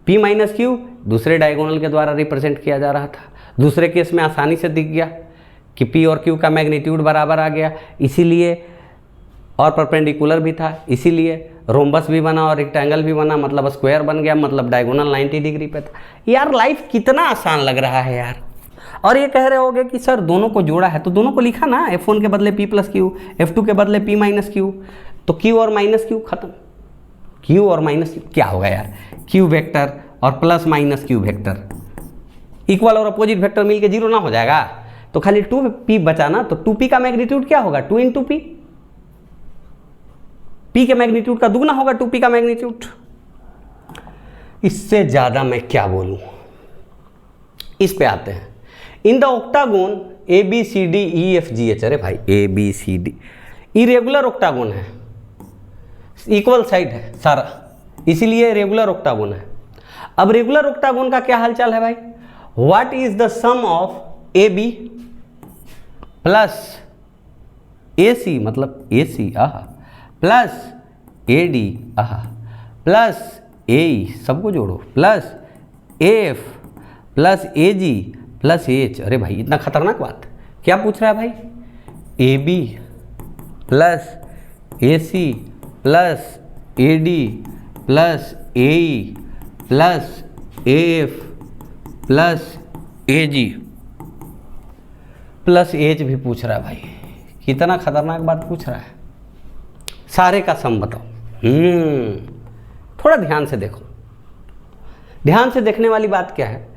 Speaker 1: P माइनस Q दूसरे डायगोनल के द्वारा रिप्रेजेंट किया जा रहा था। दूसरे केस में आसानी से दिख गया कि P और Q का मैग्नीट्यूड बराबर आ गया, इसीलिए, और परपेंडिकुलर भी था, इसीलिए रोम्बस भी बना और रेक्टेंगल भी बना, मतलब स्क्वायर बन गया, मतलब डायगोनल 90 डिग्री पे था। यार लाइफ कितना आसान लग रहा है यार। और ये कह रहे होगे कि सर दोनों को जोड़ा है, तो दोनों को लिखा ना, F1 के बदले P प्लस Q, F2 के बदले P माइनस Q, तो Q और माइनस Q खत्म। Q और माइनस Q क्या होगा यार, Q वेक्टर और plus minus Q vector, equal और अपोजिट वेक्टर मिलके 0 ना हो जाएगा, तो खाली 2P बचा ना, तो 2P का मैग्नीट्यूड क्या होगा, 2 इंटू P, P के मैग्नीट्यूड का दुगना होगा 2P का मैग्नीट्यूड। इससे ज़्यादा मैं क्या बोलूँ। इस पे आते हैं, इन द ऑक्टागोन ABCDEFGH, अरे भाई ABCD इरेगुलर ऑक्टागोन है, इक्वल साइड है सारा, इसीलिए रेगुलर ऑक्टागोन है। अब रेगुलर ऑक्टागोन का क्या हालचाल है भाई, what is the sum of AB plus AC, मतलब AC आहा, प्लस AD आहा, प्लस AE, सबको जोड़ो, plus AF plus AG plus AH। अरे भाई इतना खतरनाक बात क्या पूछ रहा है भाई, AB plus AC plus AD plus AE plus AF plus AG plus AH भी पूछ रहा है भाई, कितना खतरनाक बात पूछ रहा है। सारे का सम बताओ। थोड़ा ध्यान से देखो, ध्यान से देखने वाली बात क्या है,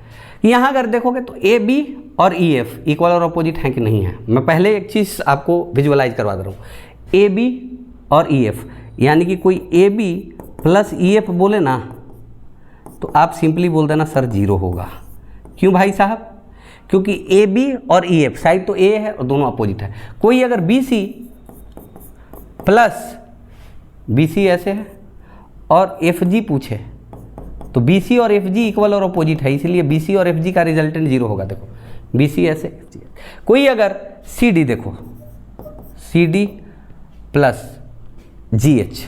Speaker 1: यहाँ अगर देखोगे तो AB और EF इक्वल और अपोजिट हैं कि नहीं है। मैं पहले एक चीज़ आपको विजुअलाइज करवा दे रहा हूँ, AB और EF, यानी कि कोई AB प्लस EF बोले ना तो आप सिंपली बोल देना सर 0 होगा। क्यों भाई साहब, क्योंकि AB और EF साइड तो A है और दोनों अपोजिट है। कोई अगर BC प्लस BC ऐसे है और FG पूछे तो BC और FG इक्वल और अपोजिट है, इसलिए BC और FG का रिजल्टेंट 0 होगा। देखो BC ऐसे, कोई अगर CD देखो, CD प्लस GH,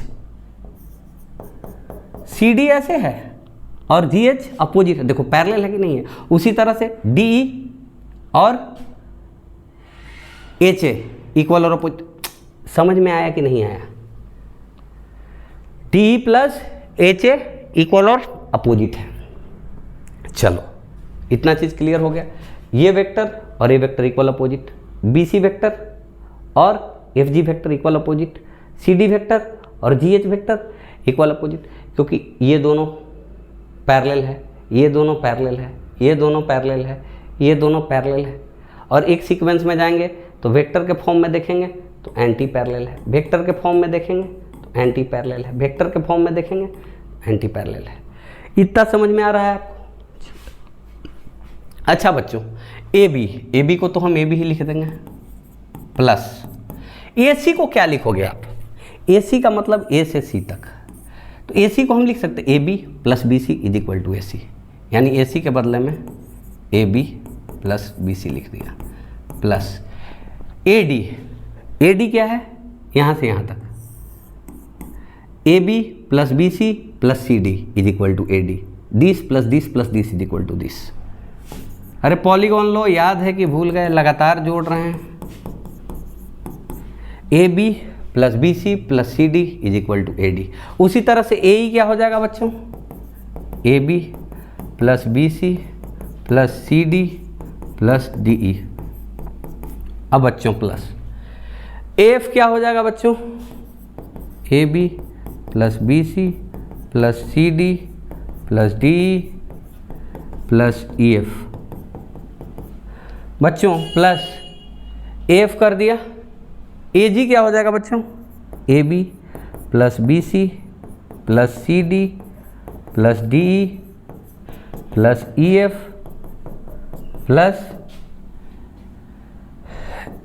Speaker 1: CD ऐसे है और GH अपोजिट है, देखो पैरेलल है कि नहीं है। उसी तरह से DE और HA इक्वल और अपोजिट, समझ में आया कि नहीं आया। DE प्लस HA इक्वल और अपोजिट है। चलो इतना चीज़ क्लियर हो गया। ये वेक्टर और ये vector equal opposite, BC vector और FG vector equal opposite, CD vector और GH वेक्टर इक्वल अपोजिट, क्योंकि ये दोनों पैरेलल है, ये दोनों पैरेलल है, ये दोनों पैरेलल है, ये दोनों पैरेलल है। और एक सीक्वेंस में जाएंगे तो वेक्टर के फॉर्म में देखेंगे तो एंटी पैरेलल है, वेक्टर के फॉर्म में देखेंगे तो एंटी पैरेलल है, वेक्टर के फॉर्म में देखेंगे एंटी पैरेलल है। इतना समझ में आ रहा है आपको? अच्छा बच्चों, AB को तो हम AB ही लिख देंगे, प्लस AC को क्या लिखोगे आप? AC का मतलब A से C तक, तो AC को हम लिख सकते हैं AB plus BC is equal to AC, यानी AC के बदले में AB प्लस BC लिख दिया, प्लस AD क्या है? यहाँ से यहाँ तक AB plus BC plus CD is equal to AD, this plus this plus this is equal to this. अरे पॉलीगॉन लो याद है कि भूल गए? लगातार जोड़ रहे हैं। AB plus BC plus CD is equal to AD। उसी तरह से AE क्या हो जाएगा बच्चों? AB plus BC plus CD plus DE। अब बच्चों प्लस AF क्या हो जाएगा बच्चों? AB plus BC plus CD plus DE plus EF। बच्चों प्लस AF कर दिया, AG क्या हो जाएगा बच्चों? AB plus BC plus CD plus DE plus EF plus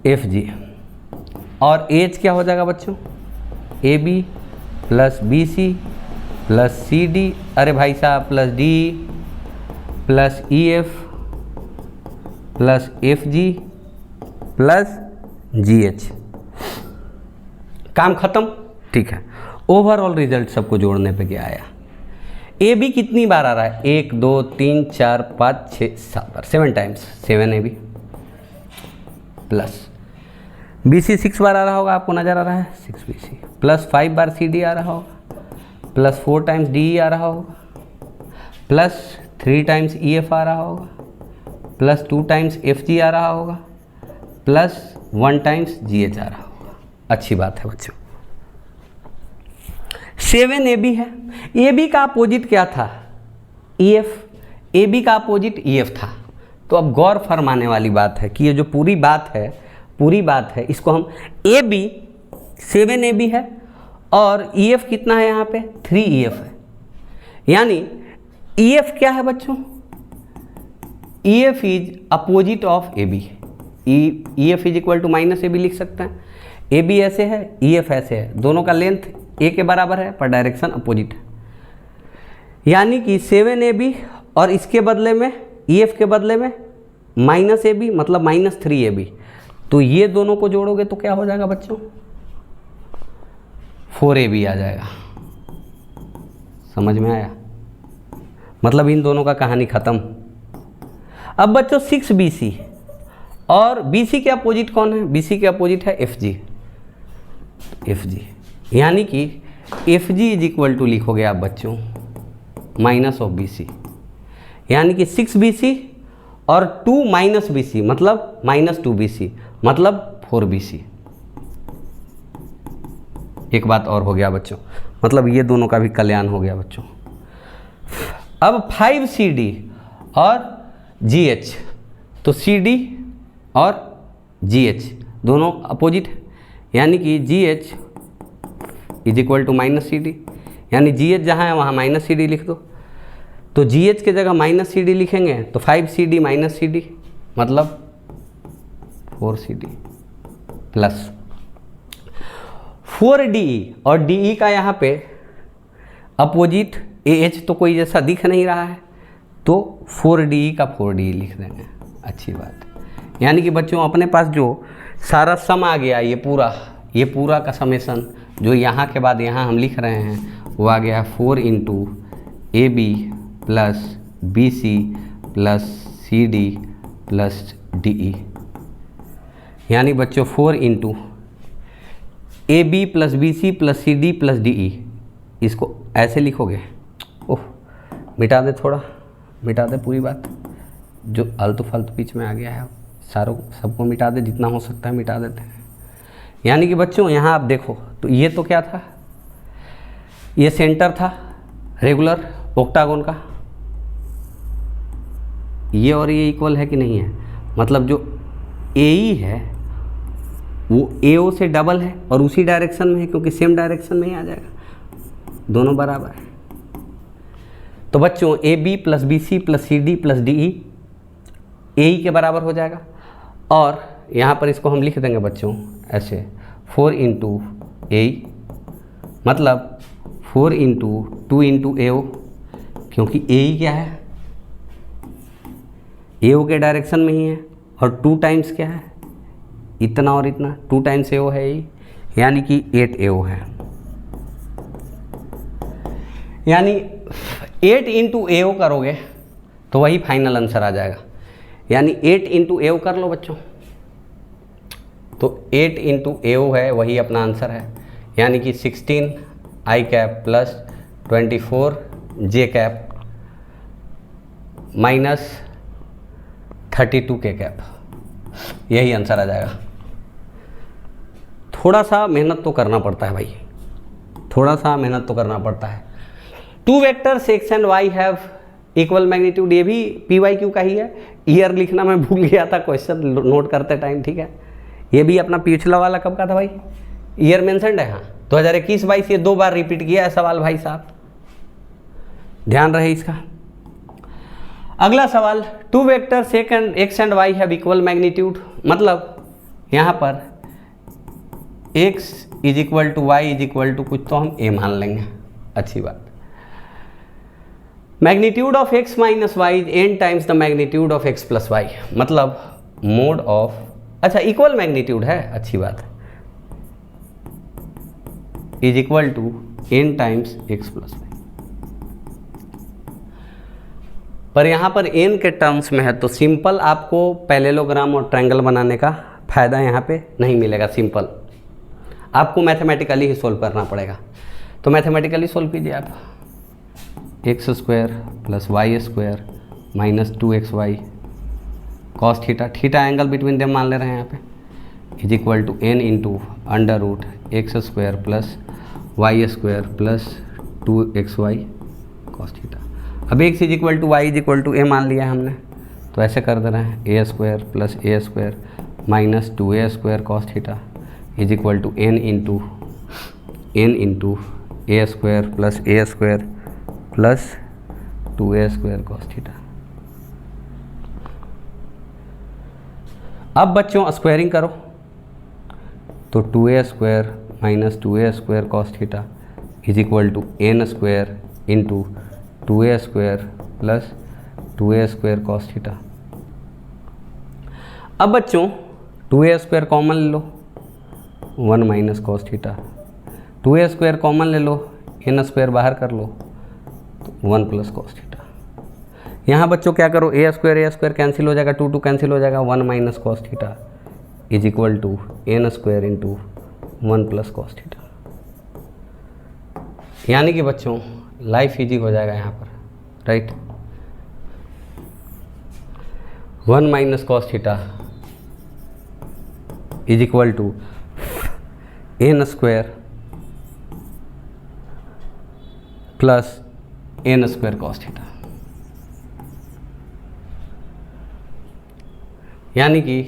Speaker 1: FG। और H क्या हो जाएगा बच्चों? AB plus BC plus CD, अरे भाई साहब, plus DE plus EF plus FG plus GH। काम खत्म? ठीक है। ओवरऑल रिजल्ट सबको जोड़ने पे क्या आया? AB कितनी बार आ रहा है? 1 2 3 4 5 6 7 बार, 7 टाइम्स 7 AB प्लस BC 6 बार आ रहा होगा, आपको नज़र आ रहा है 6 BC प्लस 5 बार CD आ रहा होगा, प्लस 4 टाइम्स DE आ रहा होगा, प्लस 3 टाइम्स EF आ रहा होगा, प्लस 2 टाइम्स FG आ रहा होगा, प्लस 1 टाइम्स GH आ रहा होगा। अच्छी बात है बच्चों। 7 AB है। AB का अपोजिट क्या था? EF। AB का अपोजिट EF था। तो अब गौर फरमाने वाली बात है कि ये जो पूरी बात है इसको हम AB 7 AB है और EF कितना है यहाँ पे? 3 EF है। यानी EF क्या है बच्चों? EF is opposite of AB। EF is equal to minus AB लिख सकते हैं। AB ऐसे है, EF ऐसे है, दोनों का लेंथ A के बराबर है पर डायरेक्शन अपोजिट है। यानी कि 7 AB और इसके बदले में EF के बदले में माइनस AB मतलब माइनस 3 AB। तो ये दोनों को जोड़ोगे तो क्या हो जाएगा बच्चों? 4 AB आ जाएगा। समझ में आया? मतलब इन दोनों का कहानी खत्म। अब बच्चों 6 BC और BC के अपोजिट कौन है? BC के अपोजिट है FG। यानी कि FG इज इक्वल टू लिखोगे आप बच्चों माइनस ऑफ BC, यानी कि 6 BC और 2 माइनस BC मतलब माइनस 2 BC मतलब 4 BC। एक बात और हो गया बच्चों, मतलब ये दोनों का भी कल्याण हो गया बच्चों। अब 5 CD और GH, तो CD और GH दोनों अपोजिट है, यानी कि GH is equal to minus CD, यानी GH जहाँ है वहाँ माइनस CD लिख दो। तो GH के जगह माइनस CD लिखेंगे तो 5 CD माइनस CD मतलब 4 CD प्लस 4 DE, और DE का यहाँ पे अपोजिट AH तो कोई जैसा दिख नहीं रहा है, तो 4 DE का 4 DE लिख देंगे। अच्छी बात। यानी कि बच्चों अपने पास जो सारा सम आ गया, ये पूरा का समेसन जो यहाँ के बाद यहाँ हम लिख रहे हैं वो आ गया 4 into AB plus BC plus CD plus DE। यानी बच्चों 4 into AB plus BC plus CD plus DE, इसको ऐसे लिखोगे। ओह मिटा दे, थोड़ा मिटा दे पूरी बात, जो आलतू फालतू बीच में आ गया है सारों सबको मिटा दे, जितना हो सकता है मिटा देते हैं। यानी कि बच्चों यहाँ आप देखो तो ये तो क्या था, ये सेंटर था रेगुलर ऑक्टागोन का, ये और ये इक्वल है कि नहीं है, मतलब जो AE है वो AO से डबल है और उसी डायरेक्शन में है क्योंकि सेम डायरेक्शन में ही आ जाएगा, दोनों बराबर है। तो बच्चों AB plus BC plus CD plus DE AE के बराबर हो जाएगा। और यहाँ पर इसको हम लिख देंगे बच्चों ऐसे 4 इंटू AE मतलब 4 इंटू 2 इंटू AO, क्योंकि AE क्या है, AO के डायरेक्शन में ही है और 2 टाइम्स क्या है, इतना और इतना, 2 टाइम्स AO है AE, यानी कि 8 AO है। यानी 8 इंटू AO करोगे तो वही फाइनल आंसर आ जाएगा, यानी 8 इंटू AO कर लो बच्चों, तो 8 इंटू AO है वही अपना आंसर है, यानी कि 16 I cap plus 24 J cap minus 32 K cap, यही आंसर आ जाएगा। थोड़ा सा मेहनत तो करना पड़ता है भाई, थोड़ा सा मेहनत तो करना पड़ता है। 2 vectors X and Y have equal magnitude, ये भी PYQ का ही है। ईयर लिखना मैं भूल गया था क्वेश्चन नोट करते टाइम, ठीक है। ये भी अपना पिछला वाला कब का था भाई, ईयर मेंशन्ड है, हाँ 2021-22, ये 2 बार रिपीट किया है सवाल भाई साहब, ध्यान रहे इसका। अगला सवाल, 2 vectors X and Y have equal magnitude, मतलब यहाँ पर X is equal to Y is equal to कुछ तो हम A मान लेंगे, अच्छी बात। Magnitude of X minus y is n times the magnitude of X plus y, मतलब मोड ऑफ, अच्छा इक्वल मैग्नीट्यूड है, अच्छी बात है, is equal to n times X plus y. पर यहाँ पर n के टर्म्स में है तो सिंपल आपको पैरेललोग्राम और ट्रायंगल बनाने का फायदा यहाँ पे नहीं मिलेगा, सिंपल आपको मैथमेटिकली ही सोल्व करना पड़ेगा। तो मैथमेटिकली सोल्व कीजिए आप, x square plus y square minus 2xy cos theta, theta angle between them मान ले रहे हैं यहाँ पे, is equal to n into under root x square plus y square plus 2xy cos theta. अब x is equal to y is equal to a मान लिया है हमने, तो ऐसे कर दे रहे हैं a square plus a square minus 2a square cos theta is equal to n into a square plus a square plus 2a square cos theta. अब बच्चों स्क्वायरिंग करो तो 2a square minus 2a square cos theta is equal to n square into 2a square plus 2a square cos theta. अब बच्चों 2a स्क्वायर कॉमन ले लो, 1 minus cos theta, 2a square common ले लो, n स्क्वायर बाहर कर लो, 1 प्लस कॉस थीटा। यहाँ बच्चों क्या करो, a स्क्वायर कैंसिल हो जाएगा, 2 कैंसिल हो जाएगा, 1 minus cos theta is equal to n square into 1 plus cos theta. यानी कि बच्चों लाइफ इजी हो जाएगा यहाँ पर, right. 1 minus cos theta is equal to n square plus n square cos theta, यानी कि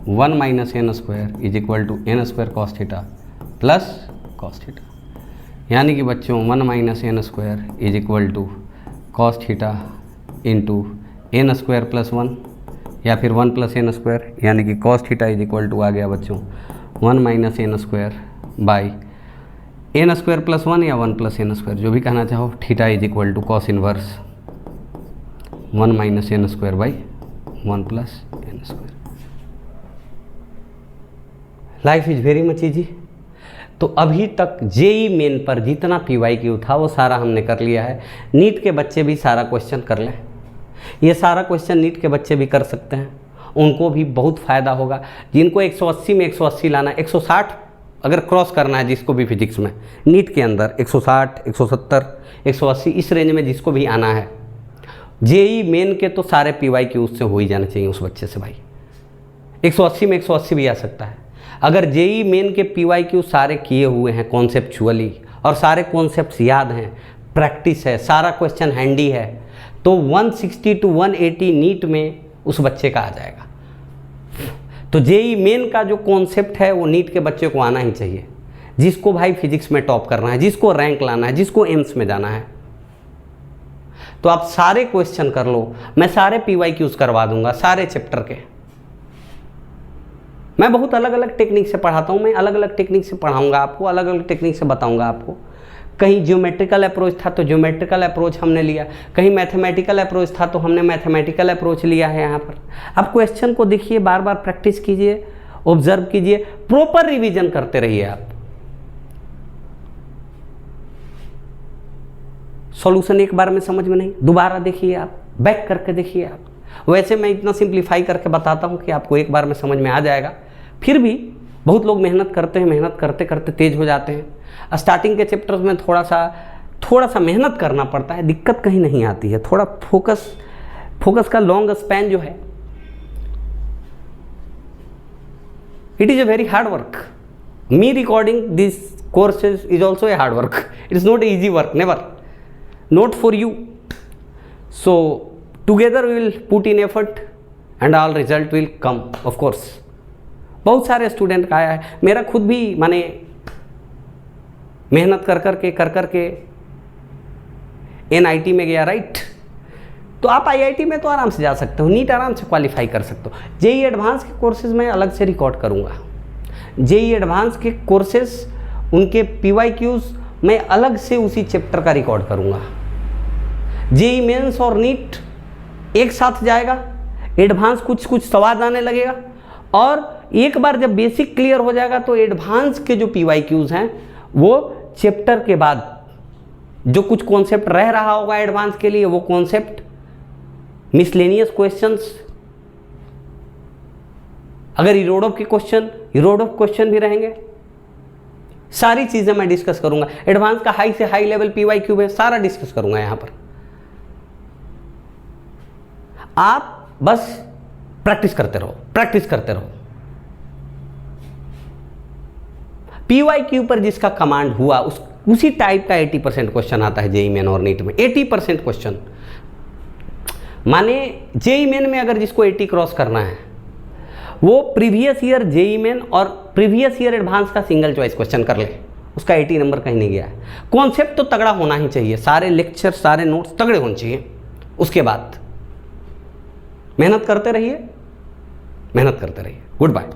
Speaker 1: 1 minus n square is equal to n square cos theta plus cos theta. यानी कि बच्चों 1 minus n square is equal to cos theta into n square plus 1 या फिर 1 प्लस n स्क्वायर, यानी कि cos theta is equal to आ गया बच्चों 1 minus n square by n square plus 1 या 1 प्लस n स्क्वायर, जो भी कहना चाहो। Theta is equal to cos inverse 1 minus n square by 1 plus n square. Life is very much easy. तो अभी तक जेई मेन पर जितना PYQ था वो सारा हमने कर लिया है। नीट के बच्चे भी सारा क्वेश्चन कर लें, ये सारा क्वेश्चन नीट के बच्चे भी कर सकते हैं, उनको भी बहुत फ़ायदा होगा। जिनको 180 में 180 लाना, 160 अगर क्रॉस करना है जिसको भी फिजिक्स में नीट के अंदर 160, 170, 180 इस रेंज में जिसको भी आना है जेई मेन के तो सारे PYQ उससे हो ही जाने चाहिए उस बच्चे से भाई। 180 में 180 भी आ सकता है। अगर जेई मेन के PYQ सारे किए हुए हैं कॉन्सेप्चुअली और सारे कॉन्सेप्ट्स याद हैं, प्रैक्टिस है, सारा क्वेश्चन हैंडी है, तो 160 to 180 नीट में उस बच्चे का आ जाएगा। तो जेई मेन का जो कॉन्सेप्ट है वो नीट के बच्चे को आना ही चाहिए, जिसको भाई फिजिक्स में टॉप करना है, जिसको रैंक लाना है, जिसको एम्स में जाना है। तो आप सारे क्वेश्चन कर लो, मैं सारे PYQs करवा दूंगा सारे चैप्टर के। मैं बहुत अलग अलग टेक्निक से पढ़ाता हूँ, मैं अलग अलग टेक्निक से पढ़ाऊंगा आपको, अलग अलग टेक्निक से बताऊंगा आपको। कहीं ज्योमेट्रिकल अप्रोच था तो ज्योमेट्रिकल अप्रोच हमने लिया, कहीं मैथमेटिकल अप्रोच था तो हमने मैथमेटिकल अप्रोच लिया है। यहाँ पर आप क्वेश्चन को देखिए, बार बार प्रैक्टिस कीजिए, ऑब्जर्व कीजिए, प्रॉपर रिवीजन करते रहिए। आप सॉल्यूशन एक बार में समझ में नहीं, दोबारा देखिए, आप बैक करके देखिए। आप वैसे मैं इतना सिंप्लीफाई करके बताता हूँ कि आपको एक बार में समझ में आ जाएगा। फिर भी बहुत लोग मेहनत करते हैं, मेहनत करते करते तेज हो जाते हैं। स्टार्टिंग के चैप्टर्स में थोड़ा सा मेहनत करना पड़ता है, दिक्कत कहीं नहीं आती है। थोड़ा फोकस का लॉन्ग स्पैन जो है, it is a very hard work. Me recording this courses is also a hard work. It is not easy work, never, not for you. So together we will put in effort and all result will come of course. बहुत सारे स्टूडेंट का आया है, मेरा खुद भी माने मेहनत कर कर के NIT में गया, राइट। तो आप IIT में तो आराम से जा सकते हो, नीट आराम से क्वालिफाई कर सकते हो। जेई एडवांस के कोर्सेज मैं अलग से रिकॉर्ड करूँगा। जेई एडवांस के कोर्सेज, उनके PYQs मैं अलग से उसी चैप्टर का रिकॉर्ड करूँगा। जेई मेंस और नीट एक साथ जाएगा, एडवांस कुछ सवाल आने लगेगा, और एक बार जब बेसिक क्लियर हो जाएगा तो एडवांस के जो PYQs हैं वो चैप्टर के बाद जो कुछ कॉन्सेप्ट रह रहा होगा एडवांस के लिए, वो कॉन्सेप्ट, मिसलेनियस क्वेश्चंस, अगर इरोडोव के क्वेश्चन, इरोडोव क्वेश्चन भी रहेंगे, सारी चीज़ें मैं डिस्कस करूंगा। एडवांस का हाई से हाई लेवल PYQ है, सारा डिस्कस करूंगा यहाँ पर। आप बस प्रैक्टिस करते रहो, प्रैक्टिस करते रहो। PYQ पर जिसका कमांड हुआ उसी टाइप का 80% क्वेश्चन आता है जेई मेन और नीट में। 80% क्वेश्चन माने जेई मेन में अगर जिसको 80 क्रॉस करना है वो प्रीवियस ईयर जेई मेन और प्रीवियस ईयर एडवांस का सिंगल चॉइस क्वेश्चन कर ले, उसका 80 नंबर कहीं नहीं गया है। कॉन्सेप्ट तो तगड़ा होना ही चाहिए, सारे लेक्चर, सारे नोट्स तगड़े होने चाहिए। उसके बाद मेहनत करते रहिए, मेहनत करते रहिए। Good bye.